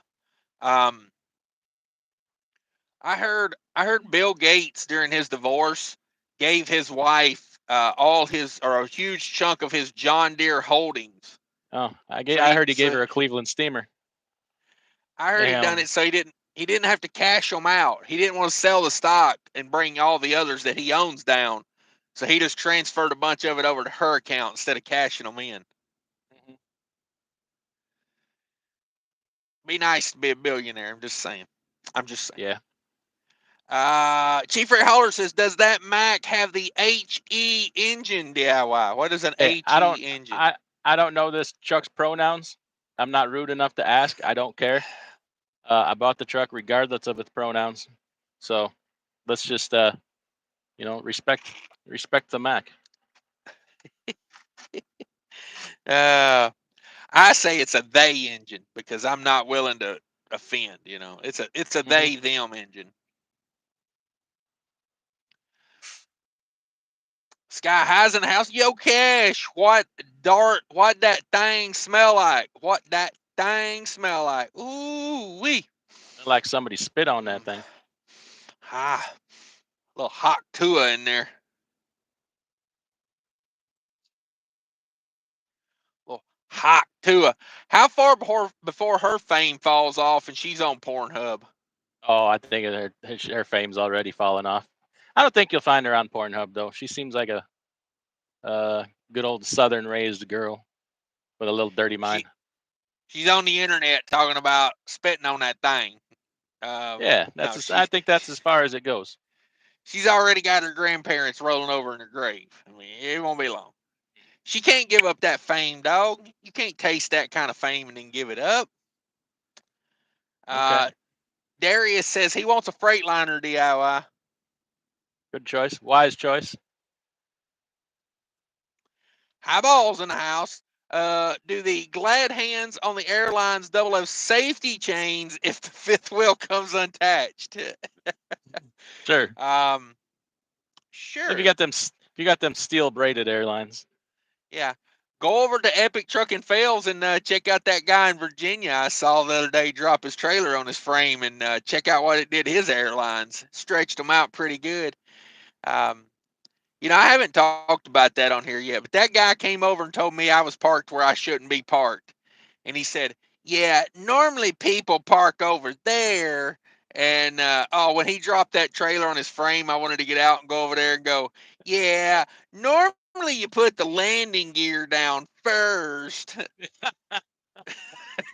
Um, I heard Bill Gates during his divorce gave his wife all his or a huge chunk of his John Deere holdings. Oh, So I he heard he gave so her a Cleveland steamer. I heard he done Damn. it so he didn't have to cash them out. He didn't want to sell the stock and bring all the others that he owns down. So he just transferred a bunch of it over to her account instead of cashing them in. Mhm. Be nice to be a billionaire. I'm just saying. I'm just saying. Yeah. Chief Ray Holler says, does that Mac have the HE engine DIY? What is an Hey, HE engine? I don't know this Chuck's pronouns. I'm not rude enough to ask. I don't care. I bought the truck regardless of its pronouns. So let's just respect the Mac. Uh, I say it's a they engine because I'm not willing to offend. It's a Hmm. they them engine. Sky High's in the house. Yo, Cash, what that thing smell like? What that thing smell like? Ooh wee. Like somebody spit on that Mm. thing. Ah, little hot tua in there. Little hot tua. How far before her fame falls off and she's on Pornhub? Oh, I think her fame's already fallen off. I don't think you'll find her on Pornhub though. She seems like a good old Southern raised girl with a little dirty mind. She she's on the internet talking about spitting on that thing. Yeah, No, I think that's as far as it goes. she's already got her grandparents rolling over in her grave. I mean, it won't be long. She can't give up that fame, dog. You can't taste that kind of fame and then give it up. Okay, Uh, Darius says he wants a Freightliner DIY. good choice, wise choice. High balls in the house. Do the glad hands on the airline's double O safety chains if the fifth wheel comes unattached? Sure. um, If you sure. got them, if you got them steel braided airlines. Yeah. Go over to Epic Trucking Fails and check out that guy in Virginia I saw the other day drop his trailer on his frame and check out what it did his airlines. Stretched them out pretty good. Um, I haven't talked about that on here yet, but that guy came over and told me I was parked where I shouldn't be parked. And he said, yeah, normally people park over there. And when he dropped that trailer on his frame, I wanted to get out and go over there and go, yeah, normally normally you put the landing gear down first.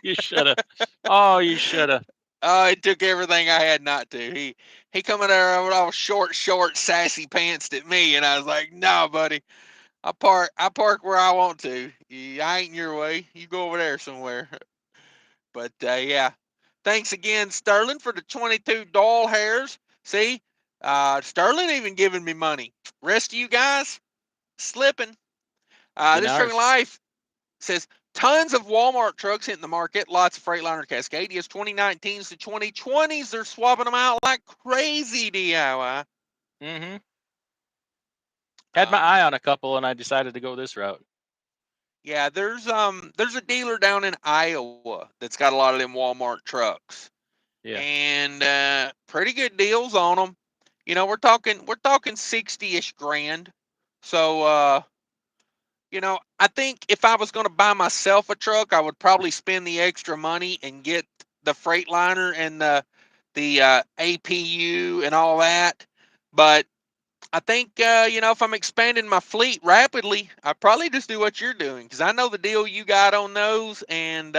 You should have. Oh, you should have. It took everything I had not to. He come in there with all short, sassy pants at me, and I was like, "No, buddy, I park where I want to. I ain't in your way. You go over there somewhere." But yeah, thanks again, Sterling, for the 22 doll hairs. See, Sterling even giving me money. Rest of you guys slipping. This trucking Dinars. life says tons of Walmart trucks hitting the market. Lots of Freightliner Cascadias, 2019s to 2020s. They're swapping them out like crazy. DIY. Mm-hmm. Had my Um, eye on a couple, and I decided to go this route. yeah, there's a dealer down in Iowa that's got a lot of them Walmart trucks, Yeah. and pretty good deals on them. We're talking 60-ish grand. So I think if I was going to buy myself a truck, I would probably spend the extra money and get the Freightliner and the APU and all that. But I think if I'm expanding my fleet rapidly, I probably just do what you're doing because I know the deal you got on those, and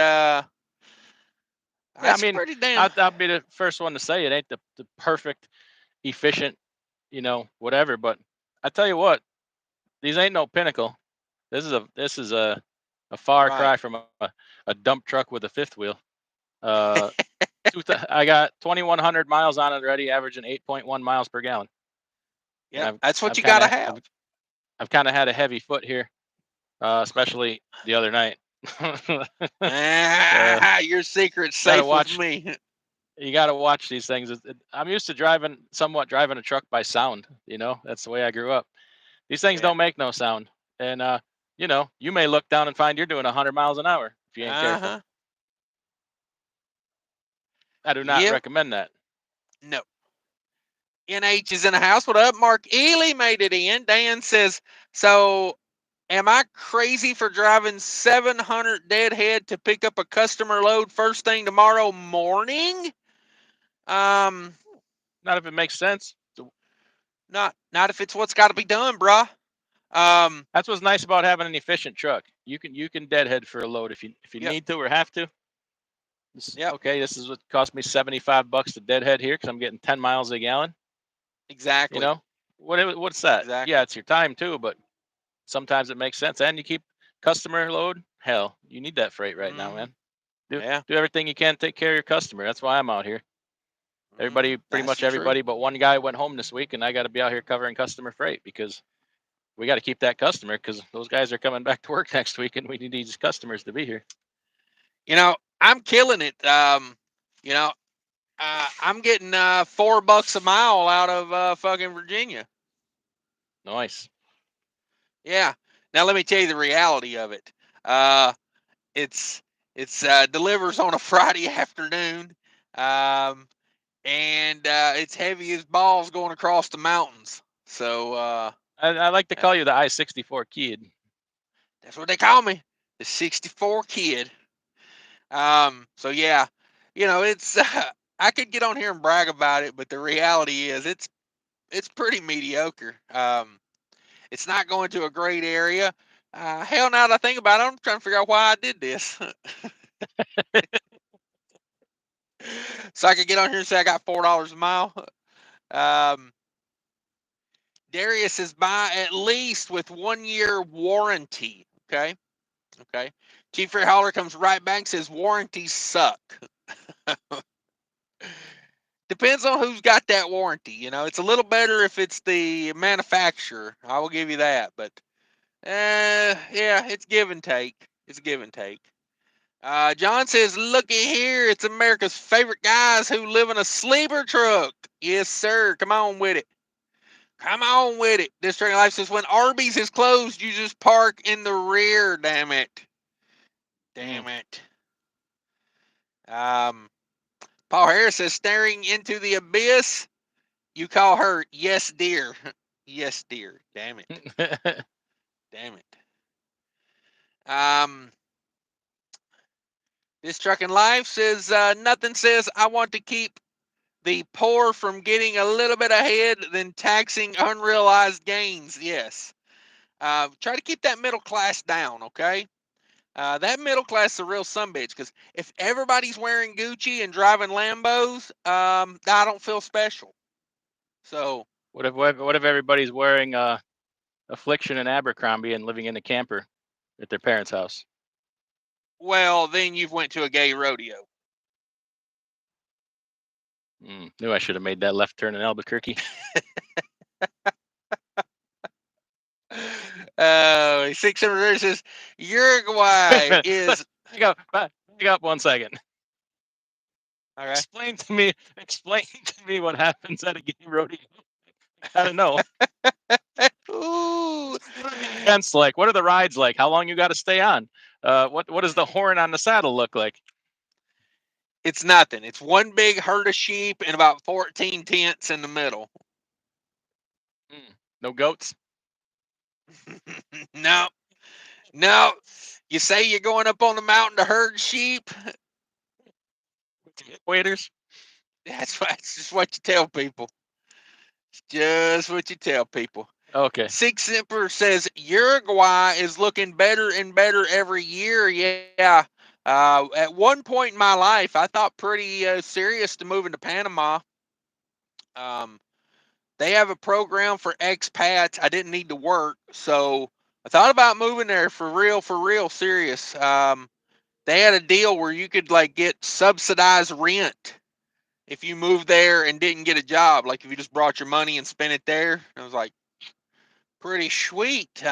Yeah, I that's mean, pretty damn I'll be the first one to say it ain't the perfect, efficient, whatever. But I tell you what, these ain't no pinnacle. This is a far right. cry from a dump truck with a fifth wheel. Uh, I got 2,100 miles on it already, averaging 8.1 miles per gallon, and Yep, I've that's what I've you kind got to of have. I've kind of had a heavy foot here, especially the other night. uh, Your secret's gotta safe with watch. me. You gotta watch these things. I'm used to somewhat driving a truck by sound. That's the way I grew up. These things Yeah. don't make no sound, and you may look down and find you're doing 100 miles an hour if you ain't Uh careful. huh. I do not Yep. recommend that. No. NH is in the house. What up? Mark Ely made it in. Dan says, so am I crazy for driving 700 deadhead to pick up a customer load first thing tomorrow morning? Um, Not if it makes sense. not if it's what's got to be done, bruh. Um, That's what's nice about having an efficient truck. You can deadhead for a load if you yep, need to or have to. yep, Okay, this is what cost me $75 to deadhead here because I'm getting 10 miles a gallon. You exactly, know what's that? Yeah, exactly. it's your time too, but sometimes it makes sense. And you keep customer load. Hell, you need that freight right now, Mm-hmm. man. Do Yeah, do everything you can to take care of your customer. That's why I'm out here. mm-hmm. Pretty That's much the truth. everybody but one guy went home this week, and I got to be out here covering customer freight because we got to keep that customer because those guys are coming back to work next week, and we need these customers to be here. I'm killing it. You know, I'm getting $4 a mile out of fucking Virginia. Nice. Yeah. Now let me tell you the reality of it. Uh, it's delivers on a Friday afternoon, um, and it's heavy as balls going across the mountains. So I like to uh, call you the I-64 kid. that's what they call me, the 64 kid. So yeah, it's I could get on here and brag about it, but the reality is it's pretty mediocre. It's not going to a great area. Hell, now that I think about it, I'm trying to figure out why I did this. So I could get on here and say I got $4 a mile. Um, Darius is buy at least with 1 year warranty. Okay. Okay. Chief Fair Hauler comes right back and says warranties suck. Depends on who's got that warranty. It's a little better if it's the manufacturer. I will give you that. But yeah, it's give and take. It's give and take. John says, looky here, it's America's favorite guys who live in a sleeper truck. Yes, sir. Come on with it. Come on with it. District Life says, when Arby's is closed, you just park in the rear. Damn it. Mm. Damn it. Um, Paul Harris says, staring into the abyss. You call her yes, dear. Yes, dear. Damn it. Damn it. Um, this trucking life says nothing says I want to keep the poor from getting a little bit ahead than taxing unrealized gains. Yes. Try to keep that middle class down, okay? That middle class is a real sumbitch, because if everybody's wearing Gucci and driving Lambos, I don't feel special. So, What if everybody's wearing Affliction and Abercrombie and living in a camper at their parents' house? well, then you've went to a gay rodeo. Knew I should have made that left turn in Albuquerque. Six says Uruguay is Back up 1 second. okay. Explain to me what happens at a gay rodeo. I don't know. Ooh. What are the events like? What are the rides like? How long you got to stay on? What does the horn on the saddle look like? It's nothing. It's one big herd of sheep and about 14 tents in the middle. No goats? No. No. You say you're going up on the mountain to herd sheep? Waiters? That's just what you tell people. It's just what you tell people. Okay. Six Simper says Uruguay is looking better and better every year. Yeah. At one point in my life, I thought pretty serious to moving to Panama. They have a program for expats. I didn't need to work, so I thought about moving there for real serious. They had a deal where you could like get subsidized rent if you moved there and didn't get a job. Like if you just brought your money and spent it there. I was like, pretty sweet.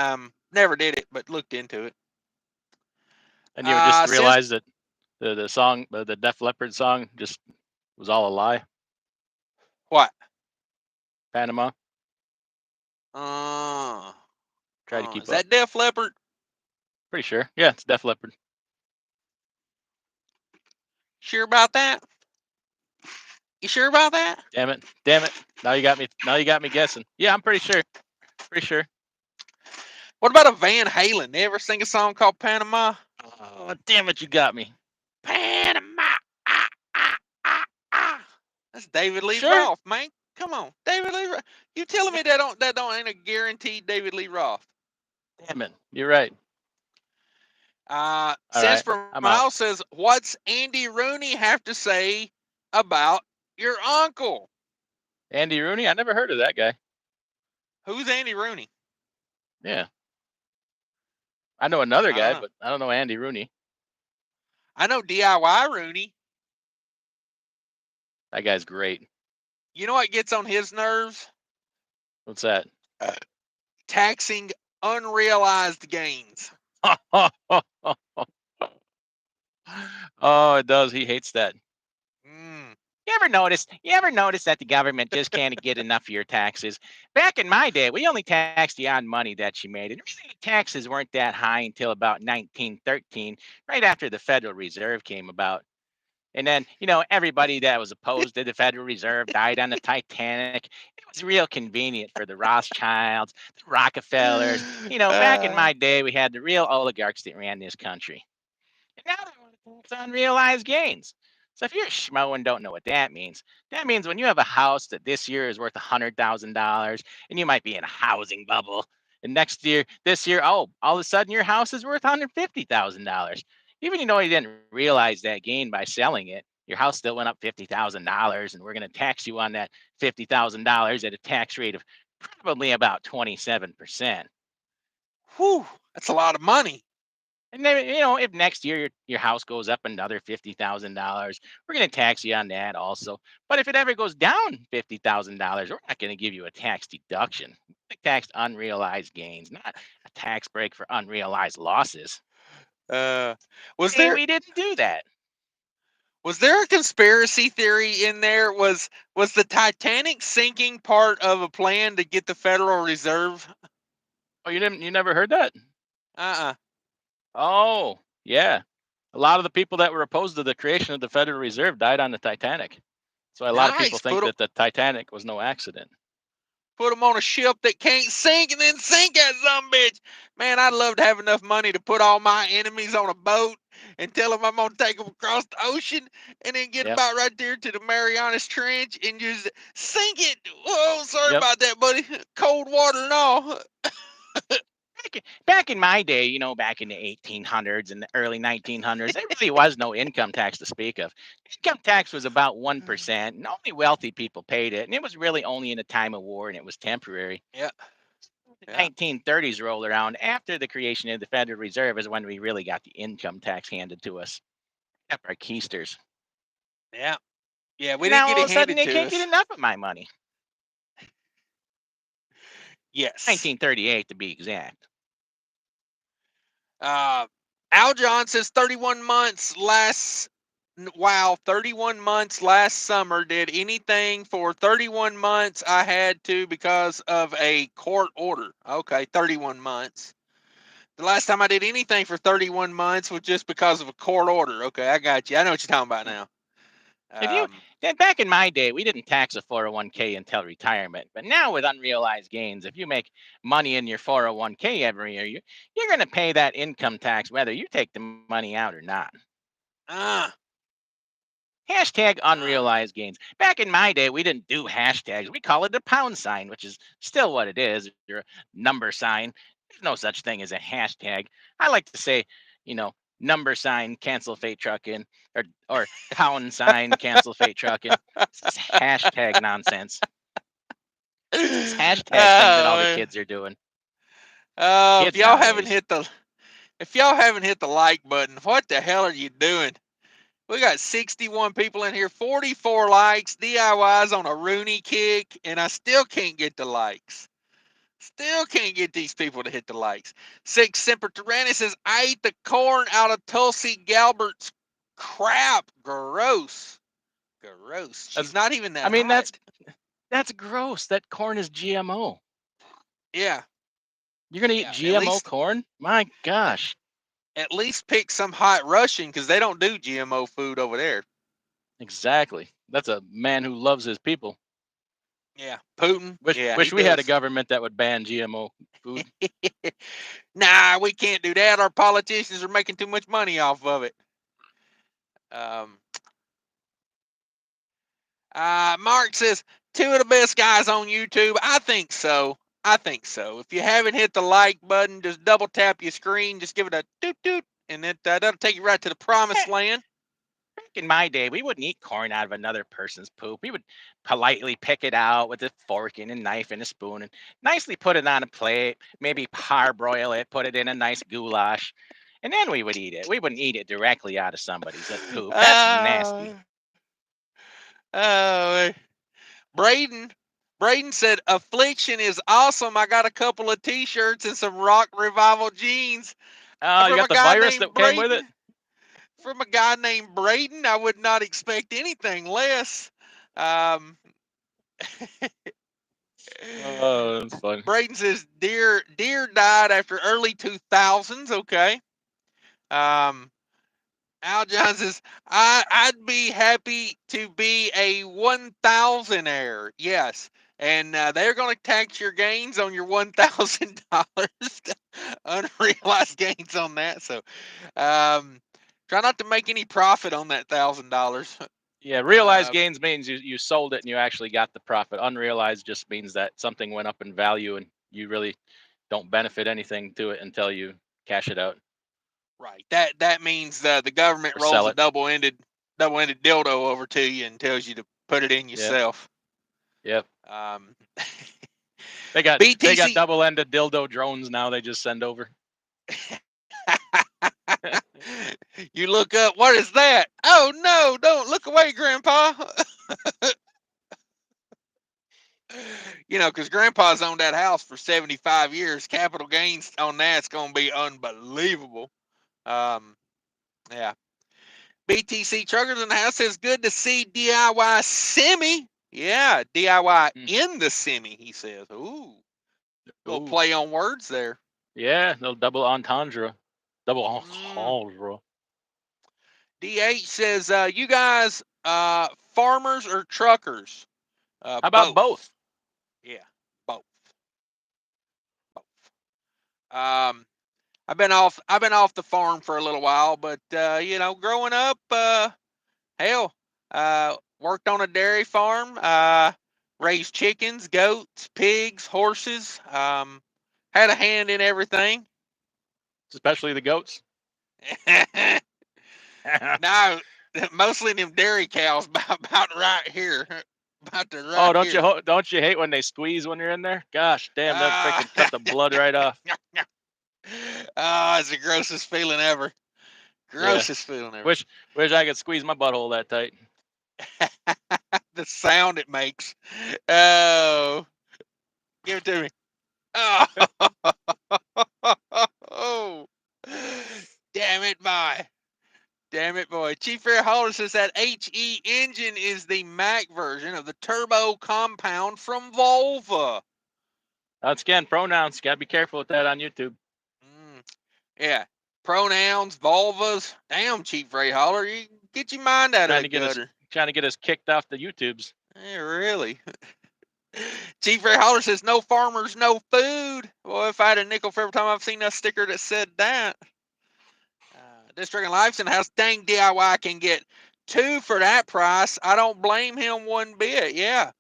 Never did it, but looked into it. And you just Since realized that the song, the Def Leppard song, just was all a lie. what? Panama. Try to Is keep up. that Def Leppard? Pretty sure. Yeah, it's Def Leppard. Sure about that? You sure about that? Damn it! Now you got me guessing. Yeah, I'm pretty sure. Pretty sure. What about a Van Halen? They ever sing a song called Panama? Oh, damn it! You got me. Panama. That's David Lee Sure. Roth, man. Come on, David Lee Roth. You telling me that don't ain't a guaranteed David Lee Roth? Damn it! You're right. Sense right, for I'm Miles out. says, what's Andy Rooney have to say about your uncle? Andy Rooney. I never heard of that guy. Who's Andy Rooney? Yeah. I know another I don't guy, know. but I don't know Andy Rooney. I know DIY Rooney. That guy's great. You know what gets on his nerves? What's that? Taxing unrealized gains. Oh, it does. He hates that. Mm. You ever notice that the government just can't get enough of your taxes? Back in my day, we only taxed you on money that you made. And really, taxes weren't that high until about 1913, right after the Federal Reserve came about. And then, everybody that was opposed to the Federal Reserve died on the Titanic. It was real convenient for the Rothschilds, the Rockefellers. Back in my day, we had the real oligarchs that ran this country. And now they want to tax unrealized gains. So if you're a schmo and don't know what that means when you have a house that this year is worth $100,000 and you might be in a housing bubble, and this year, all of a sudden your house is worth $150,000. Even you didn't realize that gain by selling it, your house still went up $50,000, and we're going to tax you on that $50,000 at a tax rate of probably about 27%. Whew, that's a lot of money. And then, if next year your house goes up another $50,000, we're going to tax you on that also. But if it ever goes down $50,000, we're not going to give you a tax deduction. We tax unrealized gains, not a tax break for unrealized losses. Was Hey, there we didn't do that. was there a conspiracy theory in there? Was the Titanic sinking part of a plan to get the Federal Reserve? Oh, you never heard that? Uh-uh. Oh, yeah. A lot of the people that were opposed to the creation of the Federal Reserve died on the Titanic. So a lot of people Nice. think that the Titanic was no accident. Put them on a ship that can't sink and then sink that bitch. Man, I'd love to have enough money to put all my enemies on a boat and tell them I'm going to take them across the ocean and then get Yep. about right there to the Marianas Trench and just sink it. Whoa, sorry Yep. about that, buddy. Cold water and all. back in my day, back in the 1800s and the early 1900s, there really was no income tax to speak of. Income tax was about 1%, and only wealthy people paid it. And it was really only in a time of war, and it was temporary. Yeah. The Yeah. 1930s rolled around. After the creation of the Federal Reserve is when we really got the income tax handed to us. Up our keisters. Yeah. Yeah. We And didn't now get all it of a sudden handed they to can't get us. enough of my money. Yes. 1938 to be exact. Al John says 31 months last. Wow, 31 months last summer. Did anything for 31 months I had to because of a court order. Okay, 31 months. The last time I did anything for 31 months was just because of a court order. Okay, I got you. I know what you're talking about now. If you back in my day, we didn't tax a 401k until retirement. But now with unrealized gains, if you make money in your 401k every year, you're going to pay that income tax whether you take the money out or not. uh, Hashtag unrealized gains. Back in my day, we didn't do hashtags. We call it a pound sign, which is still what it is. Your number sign. There's no such thing as a hashtag. I like to say, number sign cancel fate trucking or pound sign cancel fate trucking. This is hashtag nonsense. This is hashtag things that all the oh, kids are doing. if Kids y'all haven't nowadays. hit the if y'all haven't hit the like button, what the hell are you doing? We got 61 people in here, 44 likes, DIYs on a Rooney kick, and I still can't get the likes. Still can't get these people to hit the likes. Six Semper Tyrannis says, I ate the corn out of Tulsi Galbert's crap. Gross. Gross. She's That's, not even I that mean, hot. that's gross. That corn is GMO. Yeah. You're gonna eat Yeah. GMO corn? My gosh. At least pick some hot Russian because they don't do GMO food over there. Exactly. That's a man who loves his people. Yeah. Putin. Wish Yeah, he wish we had a does. government that would ban GMO food. Nah, we can't do that. Our politicians are making too much money off of it. Um, Mark says, two of the best guys on YouTube. I think so. I think so. If you haven't hit the like button, just double tap your screen. Just give it a doot doot, and that'll take you right to the promised land. Back in my day, we wouldn't eat corn out of another person's poop. We would politely pick it out with a fork and a knife and a spoon and nicely put it on a plate, maybe parboil it, put it in a nice goulash, and then we would eat it. We wouldn't eat it directly out of somebody's poop. That's nasty. Uh, uh, Braden. Braden said, Affliction is awesome. I got a couple of t-shirts and some rock revival jeans. You From got a the guy virus named that came with it? Braden. From a guy named Braden, I would not expect anything less. Um, Oh, that's fun. Braden says deer died after early 2000s. Okay. Um, Al John says I'd be happy to be a 1,000-aire. Yes. And they're going to tax your gains on your $1,000, unrealized gains on that. So, try not to make any profit on that $1,000. Yeah, realized gains means you sold it and you actually got the profit. Unrealized just means that something went up in value and you really don't benefit anything to it until you cash it out Right. That means the government or rolls sell a it. double-ended dildo over to you and tells you to put it in Yep. yourself. Yep. Um, They got BTC. double-ended dildo drones now they just send over. You look up, what is that? Oh no, don't look away, Grandpa. Because Grandpa's owned that house for 75 years. Capital gains on that's going to be unbelievable. Um, yeah. BTC Truckers in the house says, good to see DIY semi. Yeah, DIY in the semi, he says. Ooh, little Ooh. play on words there. Yeah, no double entendre. Double entendre. DH says, you guys, farmers or truckers? How about Both. both? Yeah, both. Both. I've been off the farm for a little while, but growing up, hell, worked on a dairy farm, raised chickens, goats, pigs, horses. had a hand in everything. Especially the goats. No, mostly them dairy cows about right here. About to Oh, right here. don't you hate when they squeeze when you're in there? Gosh, damn, they'll Ah. freaking cut the blood right off. Oh, it's the grossest feeling ever. Yeah. Grossest feeling ever. Wish I could squeeze my butthole that tight. The sound it makes. Oh, give it to me. Oh, oh. Damn it, boy. Damn it, boy. Chief Fair Hauler says that HE engine is the Mac version of the turbo compound from Volvo. Once again, pronouns. Gotta be careful with that on YouTube. Yeah. Pronouns, vulvas. Damn, Chief Fair Hauler. You get your mind out of the gutter. Trying to get us kicked off the YouTubes. Yeah, really. Chief Fair Hauler says no farmers, no food. Well, if I had a nickel for every time I've seen a sticker that said that. District and Life's in the house. Dang, DIY can get 2 for that price. I don't blame him one bit. Yeah.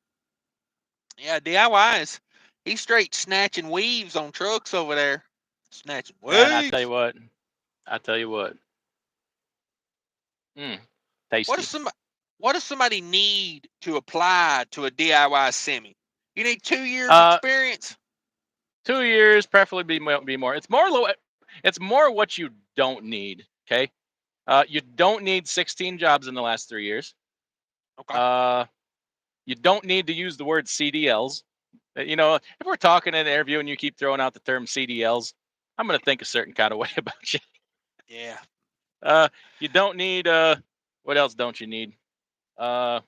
Yeah, DIY is, he's straight snatching weaves on trucks over there. Snatching weaves. And I tell you what. Tasty. What does somebody need to apply to a DIY semi? You need 2 years experience. 2 years, preferably be more. It's more what you don't need. Okay. You don't need 16 jobs in the last 3 years. Okay. You don't need to use the word CDLs. You know, if we're talking in an interview and you keep throwing out the term CDLs, I'm going to think a certain kind of way about you. Yeah. You don't need. What else don't you need? I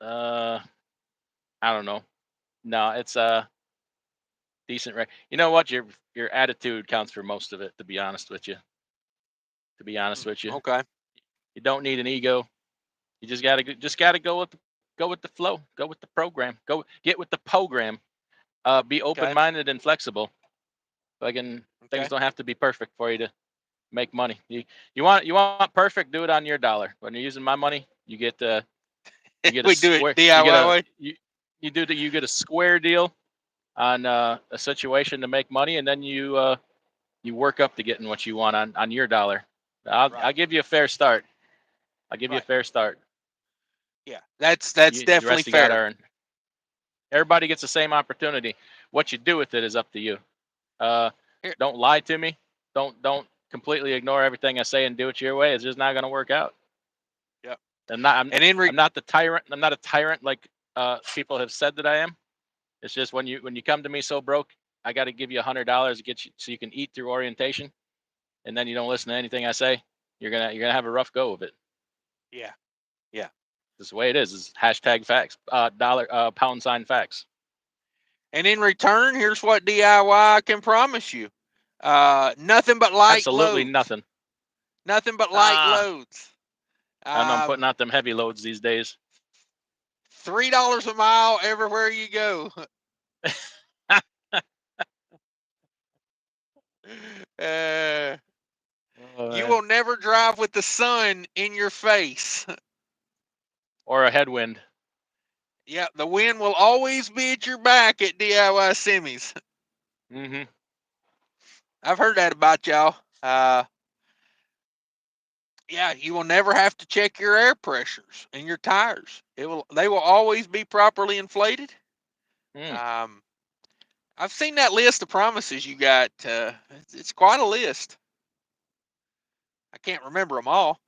don't know. No, it's decent. You know what? Your attitude counts for most of it. To be honest with you. Okay. You don't need an ego. You just gotta go with the flow. Go with the program. Go get with the program. Be open-minded and flexible. Things don't have to be perfect for you to make money. You want perfect? Do it on your dollar. When you're using my money, you get a we square. Do it DIY way. You get a square deal on a situation to make money, and then you work up to getting what you want on your dollar. I'll give you a fair start. Yeah, that's definitely fair. Everybody gets the same opportunity. What you do with it is up to you. Don't lie to me. Don't completely ignore everything I say and do it your way. It's just not going to work out. Yeah. I'm not the tyrant. I'm not a tyrant like people have said that I am. It's just when you come to me so broke, I got to give you $100 to get you so you can eat through orientation, and then you don't listen to anything I say. You're gonna have a rough go of it. Yeah. This is the way it is. It's hashtag facts. $$ facts. And in return, here's what DIY can promise you: nothing but light Absolutely loads. nothing. Nothing but light loads. I know I'm putting out them heavy loads these days. $3 a mile everywhere you go. You will never drive with the sun in your face. Or a headwind. Yeah, the wind will always be at your back at DIY semis. Mm-hmm. I've heard that about y'all. Yeah, you will never have to check your air pressures and your tires. They will always be properly inflated. I've seen that list of promises you got. It's quite a list. I can't remember them all.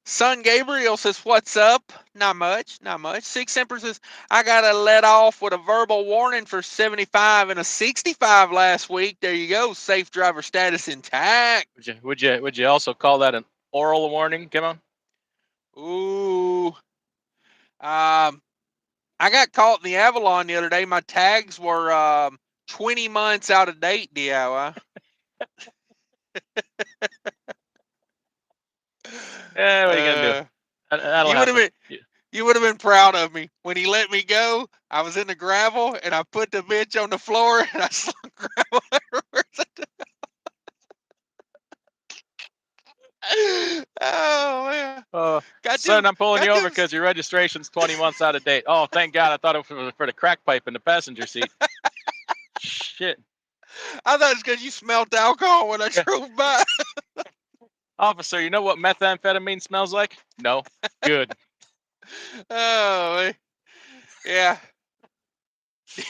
Son Gabriel says, "What's up?" Not much. Six Semper says, "I got to let off with a verbal warning for 75 and a 65 last week. There you go. Safe driver status intact." Would you also call that an oral warning? Come on. Ooh. I got caught in the Avalon the other day. My tags were 20 months out of date, DIY. Yeah, what are you gonna do? You would have been proud of me when he let me go. I was in the gravel and I put the bitch on the floor and I slung gravel everywhere. Oh man! Son, I'm pulling you over because your registration's 20 months out of date. Oh, thank God! I thought it was for the crack pipe in the passenger seat. shit. I thought it's because you smelled alcohol when I drove by. Officer, you know what methamphetamine smells like? No. Good. Oh, yeah.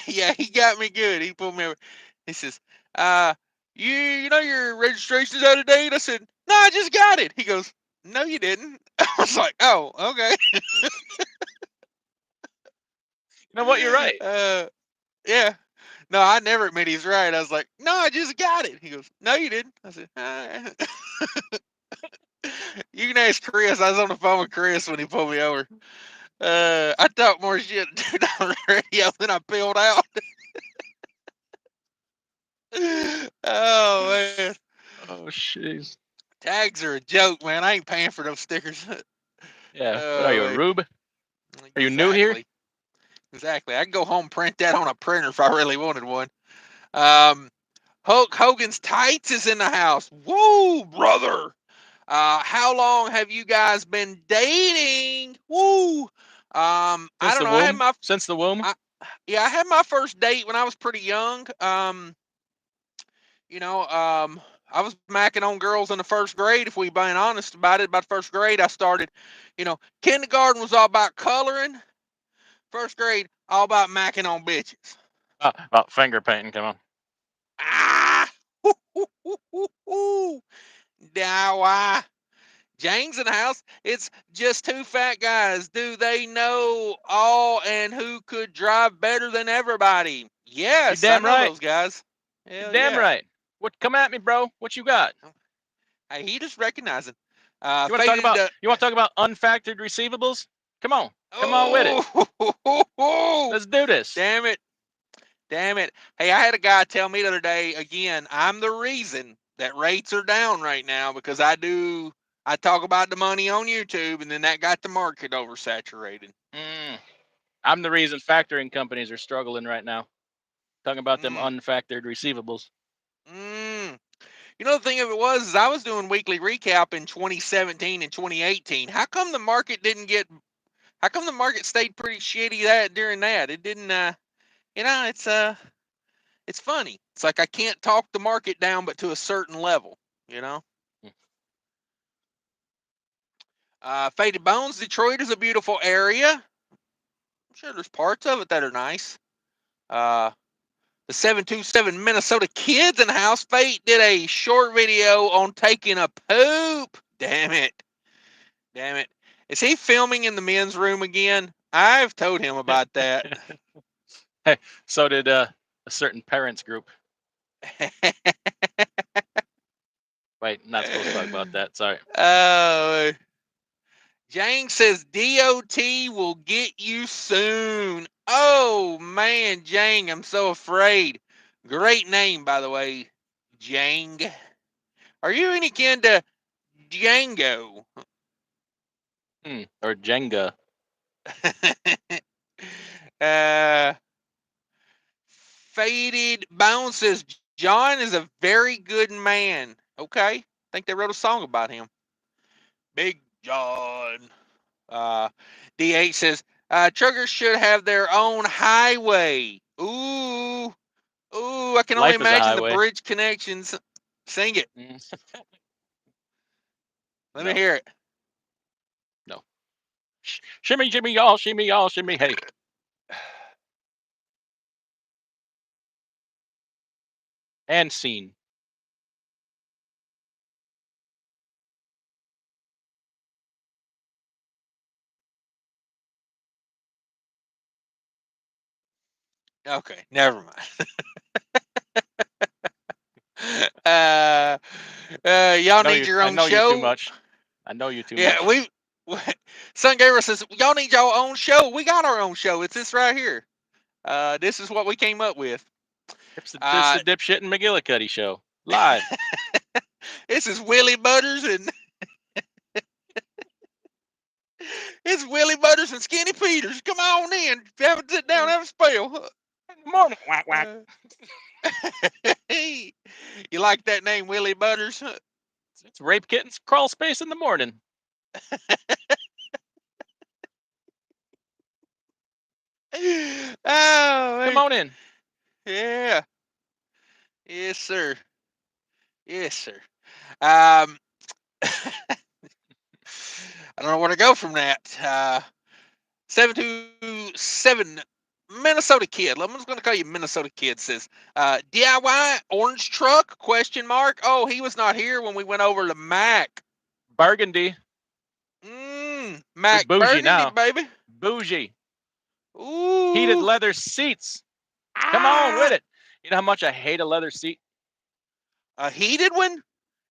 Yeah, he got me good. He pulled me over. He says, you know your registration's out of date? I said, no, I just got it. He goes, no, you didn't. I was like, oh, okay. You know what? You're right. Yeah. No, I never admit he's right. I was like, no, I just got it. He goes, no, you didn't. I said, all right. You can ask Chris. I was on the phone with Chris when he pulled me over. I talked more shit dude, on the radio than I peeled out. Oh, man. Oh, jeez. Tags are a joke, man. I ain't paying for those stickers. Yeah. What are you, a Oh, rube? Are you new here? exactly. Exactly. I can go home and print that on a printer if I really wanted one. Um, Hulk Hogan's tights is in the house. Woo, brother. How long have you guys been dating? Woo. I Since don't the know. I had womb? my Since the womb? I had my first date when I was pretty young. You know, I was macking on girls in the first grade. If we being honest about it, about first grade, I started. You know, kindergarten was all about coloring. First grade, all about macking on bitches. About finger painting. Come on. Ah, now James in the house. It's just two fat guys. Do they know all and who could drive better than everybody? You Yes, I damn know right. those guys. You Hell damn yeah. right. What? Come at me, bro. What you got? Hey, he just recognizing. You want to talk Faded. about? You want to talk about unfactored receivables? Come on. Come on with it. Oh, Let's do this. damn it. Damn it. Hey, I had a guy tell me the other day, again, I'm the reason that rates are down right now because I talk about the money on YouTube and then that got the market oversaturated. I'm the reason factoring companies are struggling right now. Talking about them Mm, unfactored receivables. mm. You know, the thing of it was, is I was doing weekly recap in 2017 and 2018. How come the market stayed pretty shitty during that? It didn't, you know, it's funny. It's like I can't talk the market down, but to a certain level, you know? Faded Bones, Detroit is a beautiful area. I'm sure there's parts of it that are nice. Uh, the 727 Minnesota Kids in the House. Fate did a short video on taking a poop. Damn it. Damn it. Is he filming in the men's room again? I've told him about that. Hey, so did a certain parents group. Wait, not supposed to talk about that. Sorry. Jang says DOT will get you soon. Oh man, Jang, I'm so afraid. Great name, by the way, Jang. Are you any kin to Django? Or Jenga. uh, Faded Bone says John is a very good man. Okay, I think they wrote a song about him. Big John. Uh, D8 says truckers should have their own highway. Ooh, ooh! I can only Life is a imagine the highway. bridge connections. Sing it. Let me No, hear it. no. Shimmy, Jimmy, y'all, shimmy, y'all, shimmy, hey. And scene. Okay, never mind. uh, y'all need your I own know you too show. much. I know you too Yeah, much. Sun Gamer says y'all need your own show. We got our own show. It's this right here. This is what we came up with. It's the dipshit and McGillicuddy show. Live. This is Willie Butters and it's Willie Butters and Skinny Peters. Come on in. Have a sit down, have a spell. Good morning, whack whack. You like that name, Willie Butters? It's Rape Kittens Crawl Space in the morning. Oh, Come on in. yeah. Yes, sir. Yes, sir. Um, I don't know where to go from that. 727 Minnesota Kid. I'm just going to call you Minnesota Kid. Says DIY orange truck? Question mark. Oh, he was not here when we went over to Mac. Burgundy. We're Mac bougie Burgundy, now. baby. Bougie. Heated Ooh. leather seats. Come on with Ah. it. You know how much I hate a leather seat? A heated one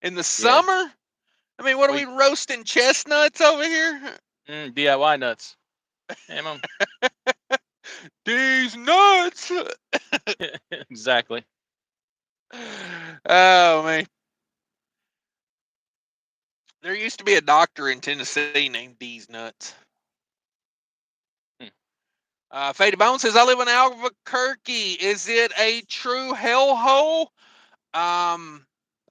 in the Yeah. summer. I mean, what are Well, we roasting chestnuts over here? DIY nuts. Hey, Mom. These nuts. Exactly. Oh man, there used to be a doctor in Tennessee named These Nuts. Hmm. Faded Bone says, "I live in Albuquerque. Is it a true hellhole? Um,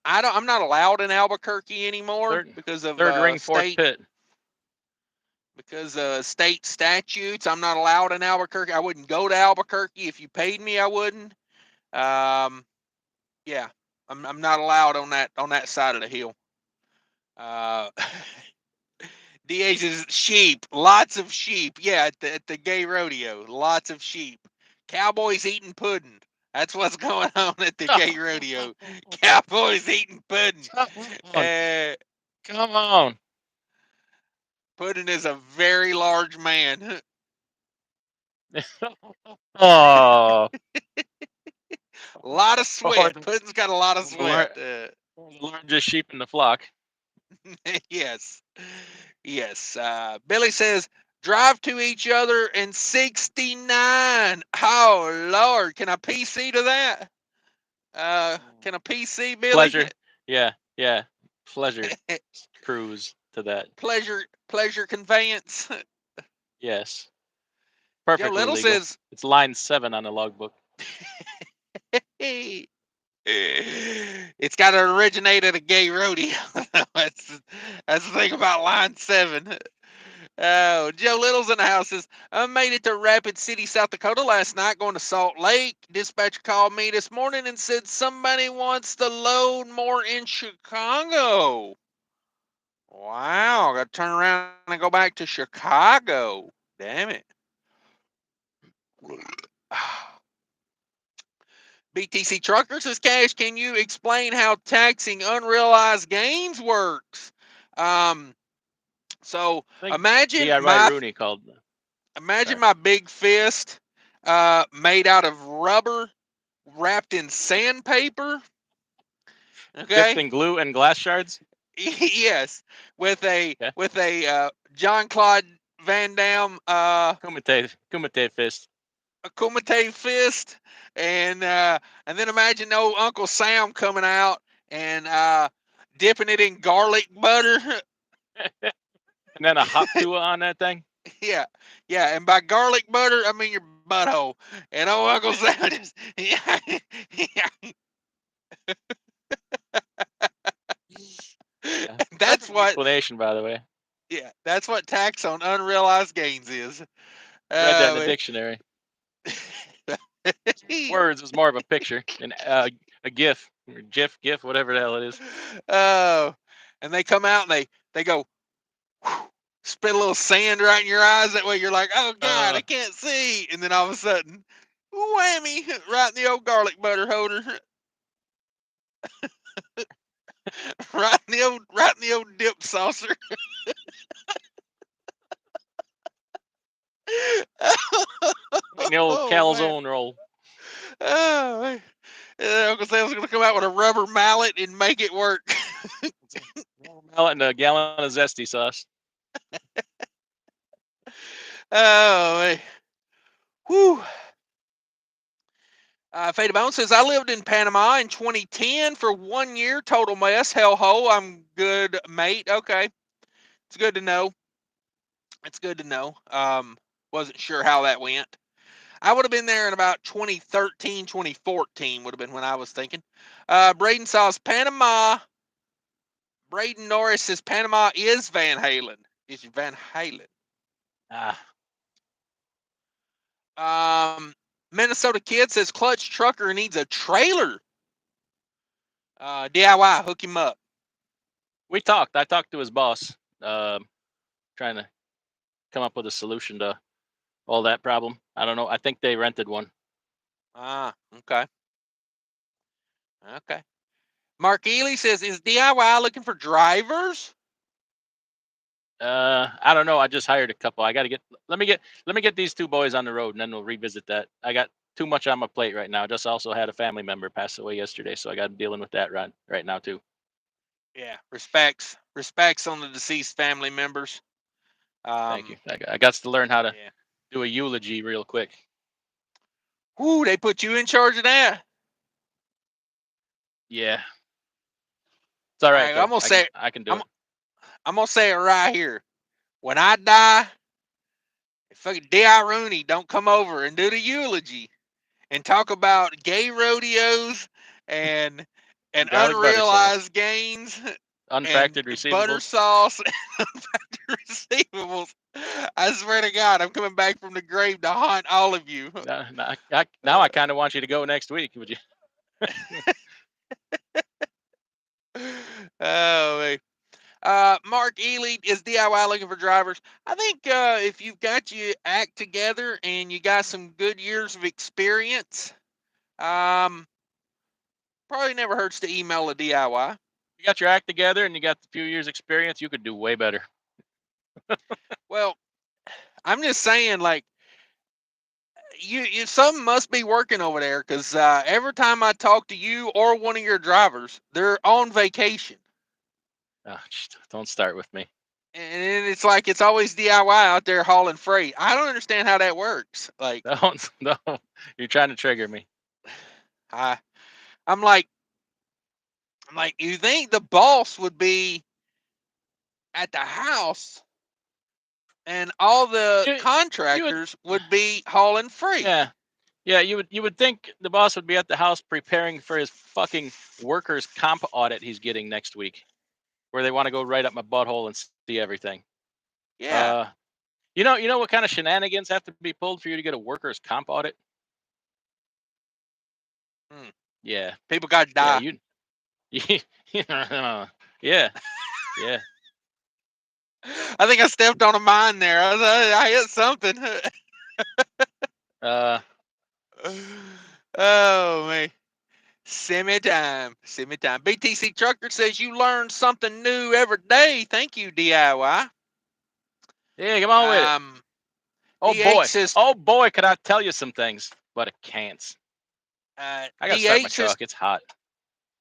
I'm not allowed in Albuquerque anymore because of Third ring, fourth pit. state statutes. I'm not allowed in Albuquerque. I wouldn't go to Albuquerque if you paid me. I wouldn't. Um, yeah, I'm not allowed on that side of the hill. Uh, DA says sheep, lots of sheep. Yeah, at the gay rodeo, lots of sheep. Cowboys eating pudding. That's what's going on at the gay rodeo. Cowboys eating pudding. Come on. Uh, Come on. Pudding is a very large man. Oh. A lot of Or sweat. Pudding's got a lot of sweat. the largest sheep in the flock. Yes. Yes. Billy says, drive to each other in 69. Oh, Lord. Can I PC to that? Can I PC, Billy? Pleasure. Yeah. Yeah. Pleasure cruise to that. pleasure conveyance. Yes. Joe Perfectly Little legal. says, It's line 7 on the logbook. hey, it's got to originate at a gay rodeo. that's, that's the thing about line 7. Oh, Joe Little's in the house. Says, I made it to Rapid City, South Dakota last night going to Salt Lake. Dispatcher called me this morning and said somebody wants to load more in Chicago. Wow, got to turn around and go back to Chicago. Damn it. BTC Trucker says, Cash, can you explain how taxing unrealized gains works? Um, so I think imagine DIY my Rooney called. imagine Sorry. my big fist made out of rubber wrapped in sandpaper. Dipped Okay. in glue and glass shards. Yes, Yeah. with a John Claude Van Damme Kumite fist. a Kumite fist, and then imagine old Uncle Sam coming out and dipping it in garlic butter. And then a hop tua on that thing. Yeah, yeah, and by garlic butter I mean your butthole. And old Uncle Sam just yeah, yeah. Yeah. That's Perfect what explanation, by the way. yeah, that's what tax on unrealized gains is. Read that in the Uh, dictionary. Words is more of a picture and a GIF or GIF, whatever the hell it is. oh, and they come out and they go spit a little sand right in your eyes. That way you're like, oh God, I can't see. And then all of a sudden, whammy, right in the old garlic butter holder, right in the old dip saucer. Like the old Oh man. calzone roll. Oh man. Uncle Sam's gonna come out with a rubber mallet and make it work. Mallet and a gallon of zesty sauce. Oh man. Whew. Fade Bone says, I lived in Panama in 2010 for 1 year. Total mess. Hell hole. I'm good, mate. Okay. It's good to know. It's good to know. Wasn't sure how that went. I would have been there in about 2013, 2014 would have been when I was thinking. Braden says Panama. Braden Norris says Panama is Van Halen. It's Van Halen. Ah, Um, Minnesota Kid says Clutch Trucker needs a trailer. DIY, hook him up. We talked. I talked to his boss, trying to come up with a solution to all that problem. I don't know. I think they rented one. Okay. Okay. Mark Ely says, is DIY looking for drivers? I don't know. I just hired a couple. I got to get. Let me get these two boys on the road, and then we'll revisit that. I got too much on my plate right now. Just also had a family member pass away yesterday, so I got dealing with that right now too. Yeah. Respects on the deceased family members. Thank you. I got to learn how to Yeah. do a eulogy real quick. Whoo, they put you in charge of that. Yeah, it's all right I'm though. gonna say I can do it. I'm gonna say it right here. When I die, if fucking D.I. Rooney don't come over and do the eulogy and talk about gay rodeos and Garlic butter sauce, unrealized gains and unfactored butter receivables. sauce and receivables, I swear to God, I'm coming back from the grave to haunt all of you. Now I kind of want you to go next week. Would you? Oh, man. Mark Ely, is DIY looking for drivers? I think if you've got your act together and you got some good years of experience, probably never hurts to email a DIY. You got your act together and you got a few years experience. You could do way better. Well, I'm just saying, like, you something must be working over there because every time I talk to you or one of your drivers, they're on vacation. Oh, don't start with me. And it's like it's always DIY out there hauling freight. I don't understand how that works. Like, Don't. No, you're trying to trigger me. I, I'm like, you think the boss would be at the house and all the You, you would, contractors would be hauling freight? yeah, yeah. You would think the boss would be at the house preparing for his fucking workers' comp audit he's getting next week, where they want to go right up my butthole and see everything. Yeah. Uh, you know what kind of shenanigans have to be pulled for you to get a workers' comp audit? Hmm. Yeah, People got to yeah. die. Yeah, yeah. I think I stepped on a mine there. I hit something. Uh, Oh, man. Semi time. BTC Trucker says you learn something new every day. Thank you, DIY. yeah. Come on with it. DH says, Oh boy, could I tell you some things, but I can't. I gotta start my DH says, truck. It's hot.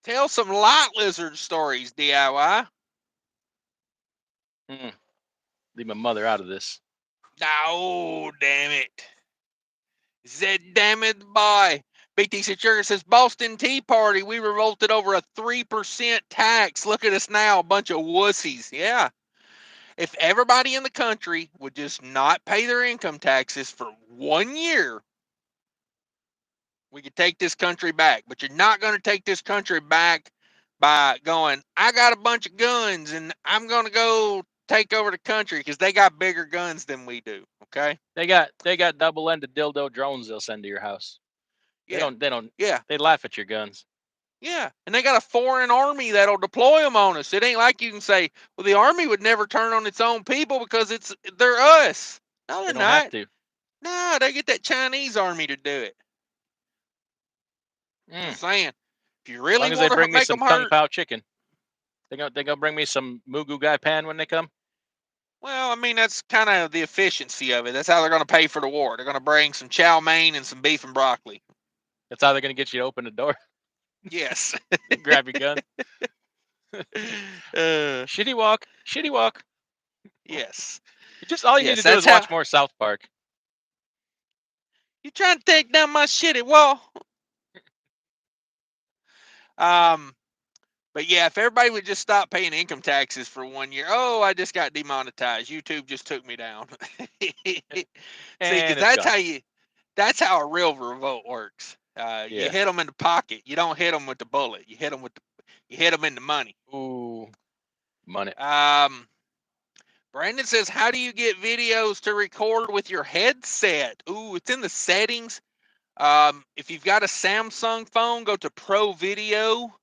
tell some light lizard stories, DIY. Leave my mother out of this. Oh, damn it. Dammitboy. BTC Sugar says, Boston Tea Party. We revolted over a 3% tax. Look at us now, a bunch of wussies. Yeah. If everybody in the country would just not pay their income taxes for 1 year, we could take this country back. But you're not going to take this country back by going, I got a bunch of guns and I'm going to go take over the country because they got bigger guns than we do. Okay. They got double-ended dildo drones they'll send to your house. Yeah. They don't. Yeah. They laugh at your guns. Yeah. And they got a foreign army that'll deploy them on us. It ain't like you can say, well, the army would never turn on its own people because they're us. No, They they're don't have not. to. No, they get that Chinese army to do it. Just saying. If you As really long as they want to bring me make some them kung hurt, pao chicken. They gonna bring me some mugu gai pan when they come. well, I mean, that's kind of the efficiency of it. That's how they're going to pay for the war. They're going to bring some chow mein and some beef and broccoli. That's how they're gonna get you to open the door. Yes. Grab your gun. Shitty walk. Shitty walk. Yes. Just all you need Yes, to do that's is how. watch more South Park. You trying to take down my shitty wall? Um, but yeah, if everybody would just stop paying income taxes for 1 year, oh, I just got demonetized. YouTube just took me down. See, because And it's gone. that's how a real revolt works. You Yeah. hit them in the pocket. You don't hit them with the bullet. You hit them in the money. Ooh, money. Brandon says, how do you get videos to record with your headset? Ooh, it's in the settings. If you've got a Samsung phone, go to Pro Video.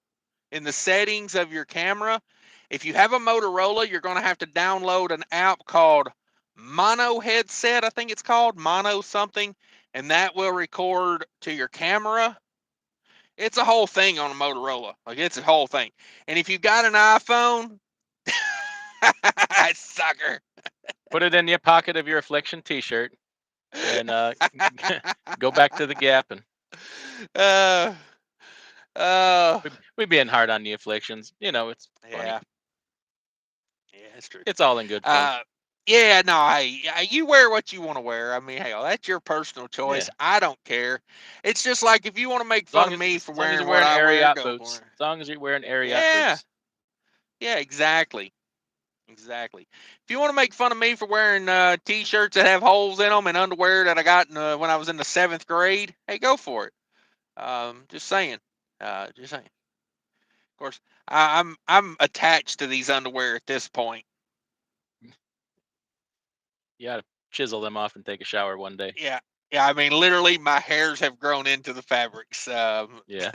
in the settings of your camera. If you have a Motorola, you're going to have to download an app called Mono Headset, I think it's called, Mono something, and that will record to your camera. It's a whole thing on a Motorola. Like, it's a whole thing. And if you've got an iPhone, sucker. Put it in your pocket of your Affliction T-shirt, and go back to the Gap. And uh, uh, we being hard on the Afflictions. You know, it's funny. yeah. Yeah, that's true. It's all in good fun. Yeah, no, hey, you wear what you want to wear. I mean, hell, that's your personal choice. Yeah. I don't care. It's just like if you want to make As fun long of as me for as long as wearing you're what wearing I wear, Ariat go for boots. it. As long as you're wearing Ariat Yeah, boots. yeah, exactly. Exactly. If you want to make fun of me for wearing t-shirts that have holes in them and underwear that I got when I was in the 7th grade, hey, go for it. Just saying. Just saying. Of course, I'm attached to these underwear at this point. You got to chisel them off and take a shower one day. Yeah, yeah. I mean, literally, my hairs have grown into the fabrics. Yeah.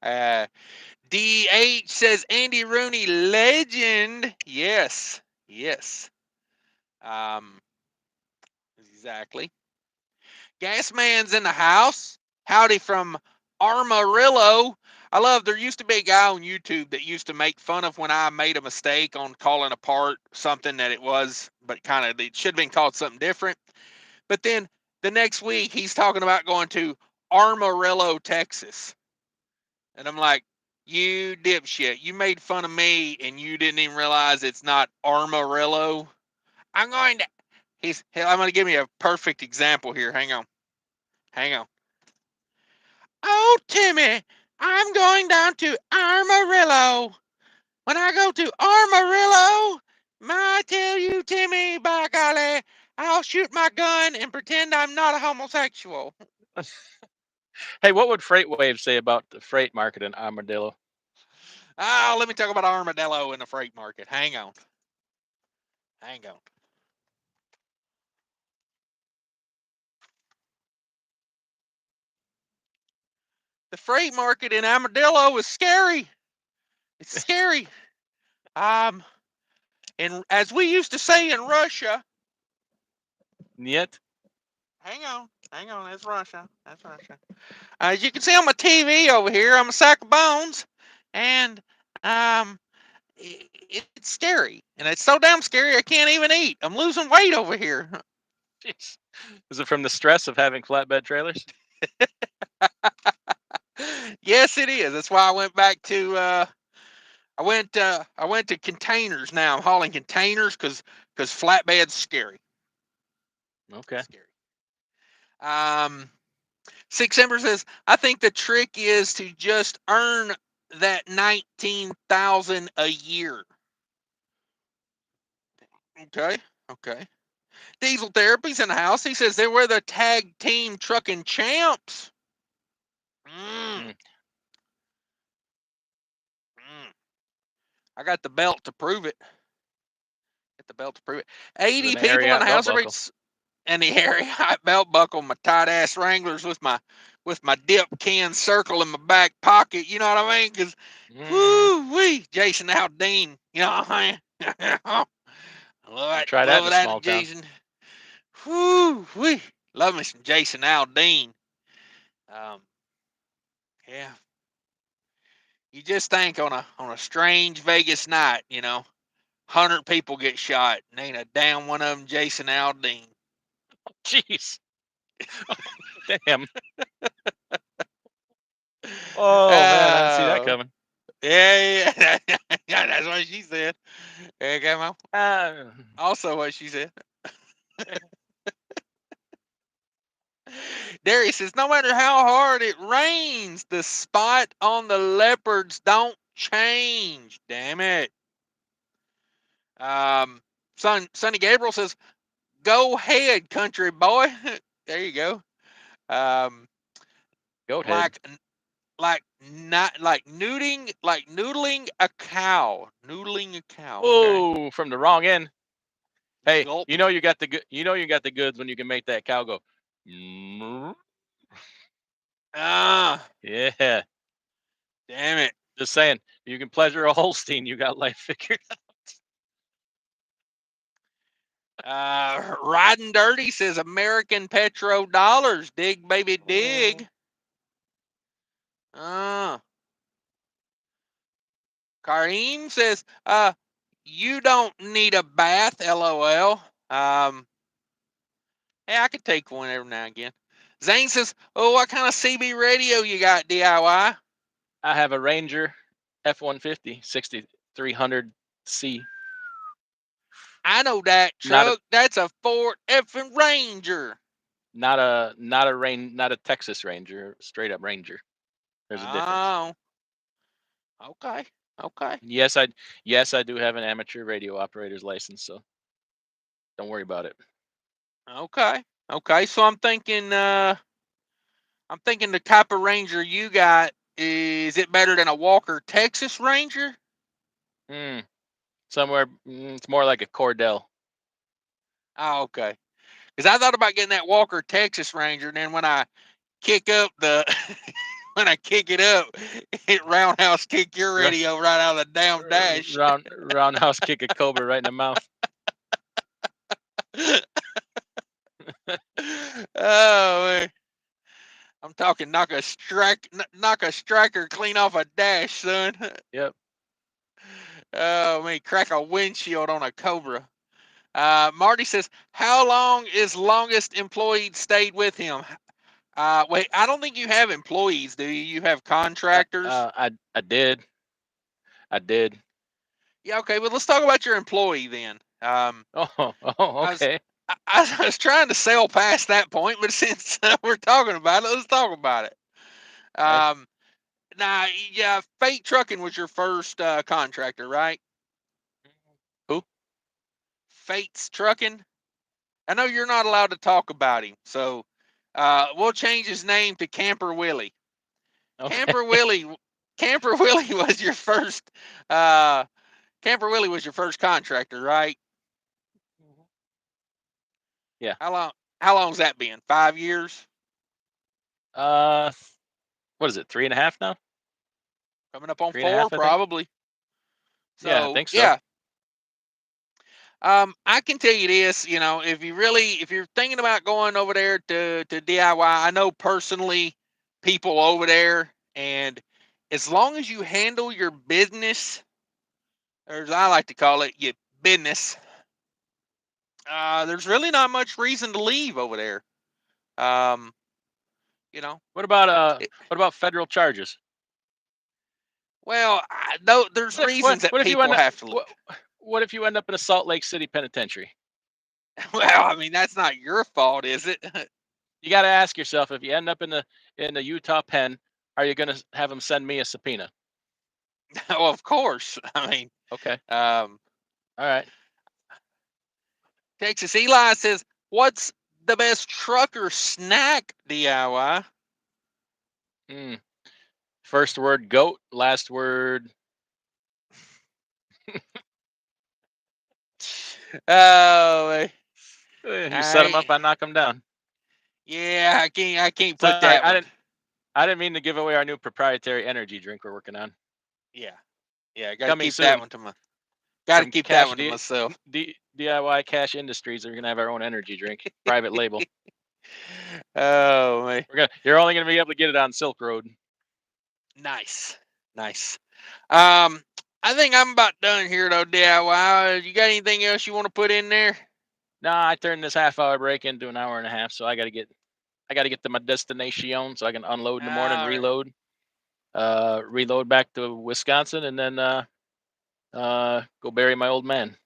uh, DH says Andy Rooney legend. Yes, yes. Um, exactly. Gasman's in the house. Howdy from Armarillo. I love, there used to be a guy on YouTube that used to make fun of when I made a mistake on calling a part something that it was, but kind of, it should have been called something different. But then the next week, he's talking about going to Armarillo, Texas. And I'm like, you dipshit, you made fun of me and you didn't even realize it's not Armarillo. I'm going to, I'm going to give you a perfect example here. Hang on. Hang on. Oh, Timmy, I'm going down to Armarillo. When I go to Armarillo, I tell you, Timmy, by golly, I'll shoot my gun and pretend I'm not a homosexual. Hey, what would Freight Wave say about the freight market in Armadillo? Oh, let me talk about armadillo in the freight market. Hang on. Hang on. The freight market in Armadillo is scary. It's scary. Um, and as we used to say in Russia, Niet? hang on, that's Russia. That's Russia. As you can see on my TV over here, I'm a sack of bones, and it's scary, and it's so damn scary I can't even eat. I'm losing weight over here. Jeez. Is it from the stress of having flatbed trailers? Yes, it is. That's why I went back to I went to containers now. I'm hauling containers because flatbed's scary. Okay. Scary. Six Ember says, I think the trick is to just earn that 19,000 a year. Okay. Okay. Diesel Therapy's in the house. He says they were the tag team trucking champs. Mm, mm. I got the belt to prove it. Get the belt to prove it. With 80 an people in Ariat the belt house. buckle. Everybody's in the area. Hot belt buckle, my tight ass Wranglers with my dip can circle in my back pocket. You know what I mean? Because Mm-hmm. whoo wee, Jason Aldean. You know what I mean? I love You it. try that in Love a that, small town. Jason. Whoo wee. Love me some Jason Aldean. Um, yeah. You just think on a strange Vegas night, 100 people get shot, and ain't a damn one of them Jason Aldean. Jeez. Damn. Oh man, I didn't see that coming. Yeah, yeah, yeah, that's what she said. Okay, Mom. Uh, Also, what she said. Darius says, no matter how hard it rains, the spot on the leopards don't change. Damn it. Sonny Gabriel says, go ahead, country boy. There you go. Um, Goat head. like not noodling a cow. Noodling a cow. Okay. Oh, from the wrong end. Hey, Gulp. you know you got the good. You know you got the goods when you can make that cow go. "Mm." Ah. Yeah. Damn it. Just saying, you can pleasure a Holstein, you got life figured Riding Dirty says American petrodollars. Dig, baby, out. dig. Uh, Kareem says, you don't need a bath, LOL. Yeah, I could take one every now and again. Zane says, oh, what kind of CB radio you got, DIY? I have a Ranger F-150 6300C. I know that Not a truck. That's a Ford effing Ranger. not a Texas Ranger, straight up Ranger. There's a difference. Oh, okay. Okay. Yes, I do have an amateur radio operator's license, so don't worry about it. Okay. Okay. So I'm thinking the type of Ranger you got, is it better than a Walker Texas Ranger? Somewhere it's more like a Cordell. Oh, okay. Because I thought about getting that Walker Texas Ranger, and then when I kick up the when I kick it up, it roundhouse kick your Ru- radio right out of the damn dash. Roundhouse kick a Cobra right in the mouth. Oh man. I'm talking knock a striker clean off a dash, son. Yep. Oh man, crack a windshield on a Cobra. Marty says, how long is longest employee stayed with him? Wait, I don't think you have employees, do you? You have contractors? I did. Yeah, okay, but let's talk about your employee then. Oh, I was okay. I was trying to sail past that point, but since we're talking about it, let's talk about it. Okay. Um, Now, yeah, Fate Trucking was your first contractor, right? Who? Fate's Trucking. I know you're not allowed to talk about him, so we'll change his name to Camper Willie. Okay. Camper Willie, Camper Willie was your first. Uh, Camper Willie was your first contractor, right? Yeah. How long? How long's that been? 5 years? Uh, what is it? 3.5 now? Coming up on Three and a four, half, I think. probably. Yeah, I So think so. yeah, I can tell you this, if you're thinking about going over there to DIY, I know personally people over there, and as long as you handle your business, or as I like to call it, your business, there's really not much reason to leave over there. Um, you know, it, What about federal charges? well, no, there's reasons that What if you people end up have to leave. what if you end up in a Salt Lake City penitentiary? Well, I mean, that's not your fault, is it? You got to ask yourself, if you end up in the Utah pen, are you going to have them send me a subpoena? Well, of course. I mean, Okay. um, All right. Texas Eli says, what's the best trucker snack, DIY? Mm. First word goat, last word. Oh, You set them I up, I knock them down. yeah, I can't put Sorry, that one. I didn't mean to give away our new proprietary energy drink we're working on. Yeah, yeah, got to Coming keep that soon one to my. Got to from keep that one to myself. DIY Cash Industries. We're gonna have our own energy drink, private label. Oh man, You're only gonna be able to get it on Silk Road. nice, nice. I think I'm about done here though, DIY. You got anything else you want to put in there? Nah, I turned this half-hour break into an hour and a half, so I got to get to my destination so I can unload in the morning, All right. reload back to Wisconsin, and then go bury my old man.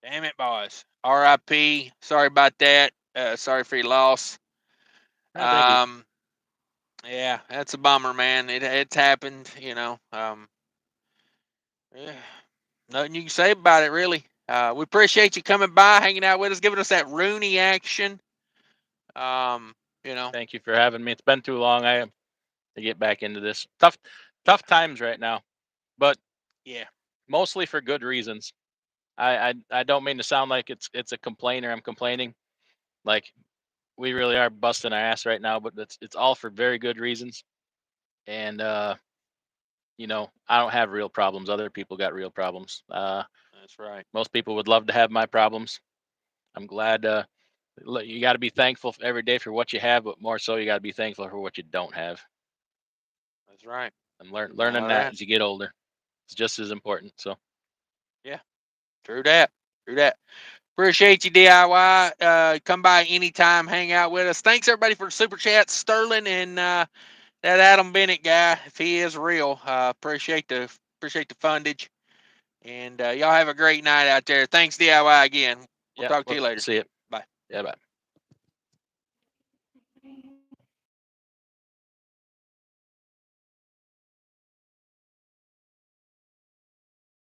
Damn it, boys. R.I.P. Sorry about that. Sorry for your loss. Thank you. Um, yeah, that's a bummer, man. It's happened, Yeah, nothing you can say about it, really. We appreciate you coming by, hanging out with us, giving us that Rooney action. Um, you know, Thank you for having me. It's been too long. I have to get back into this. yeah, Tough times right now, but yeah, mostly for good reasons. I don't mean to sound like it's a complainer. I'm complaining. Like, we really are busting our ass right now, but it's all for very good reasons. And you know, I don't have real problems. Other people got real problems. That's right. Most people would love to have my problems. I'm glad. You got to be thankful every day for what you have, but more so, you got to be thankful for what you don't have. That's right. And All learning that right. as you get older, it's just as important. So, Yeah. True that. True that. Appreciate you, DIY. Come by anytime, hang out with us. Thanks everybody for the super chat, Sterling and that Adam Bennett guy. If he is real, appreciate the fundage. And y'all have a great night out there. Thanks, DIY again. We'll yeah, talk to we'll you later. see it. Bye. Yeah, bye.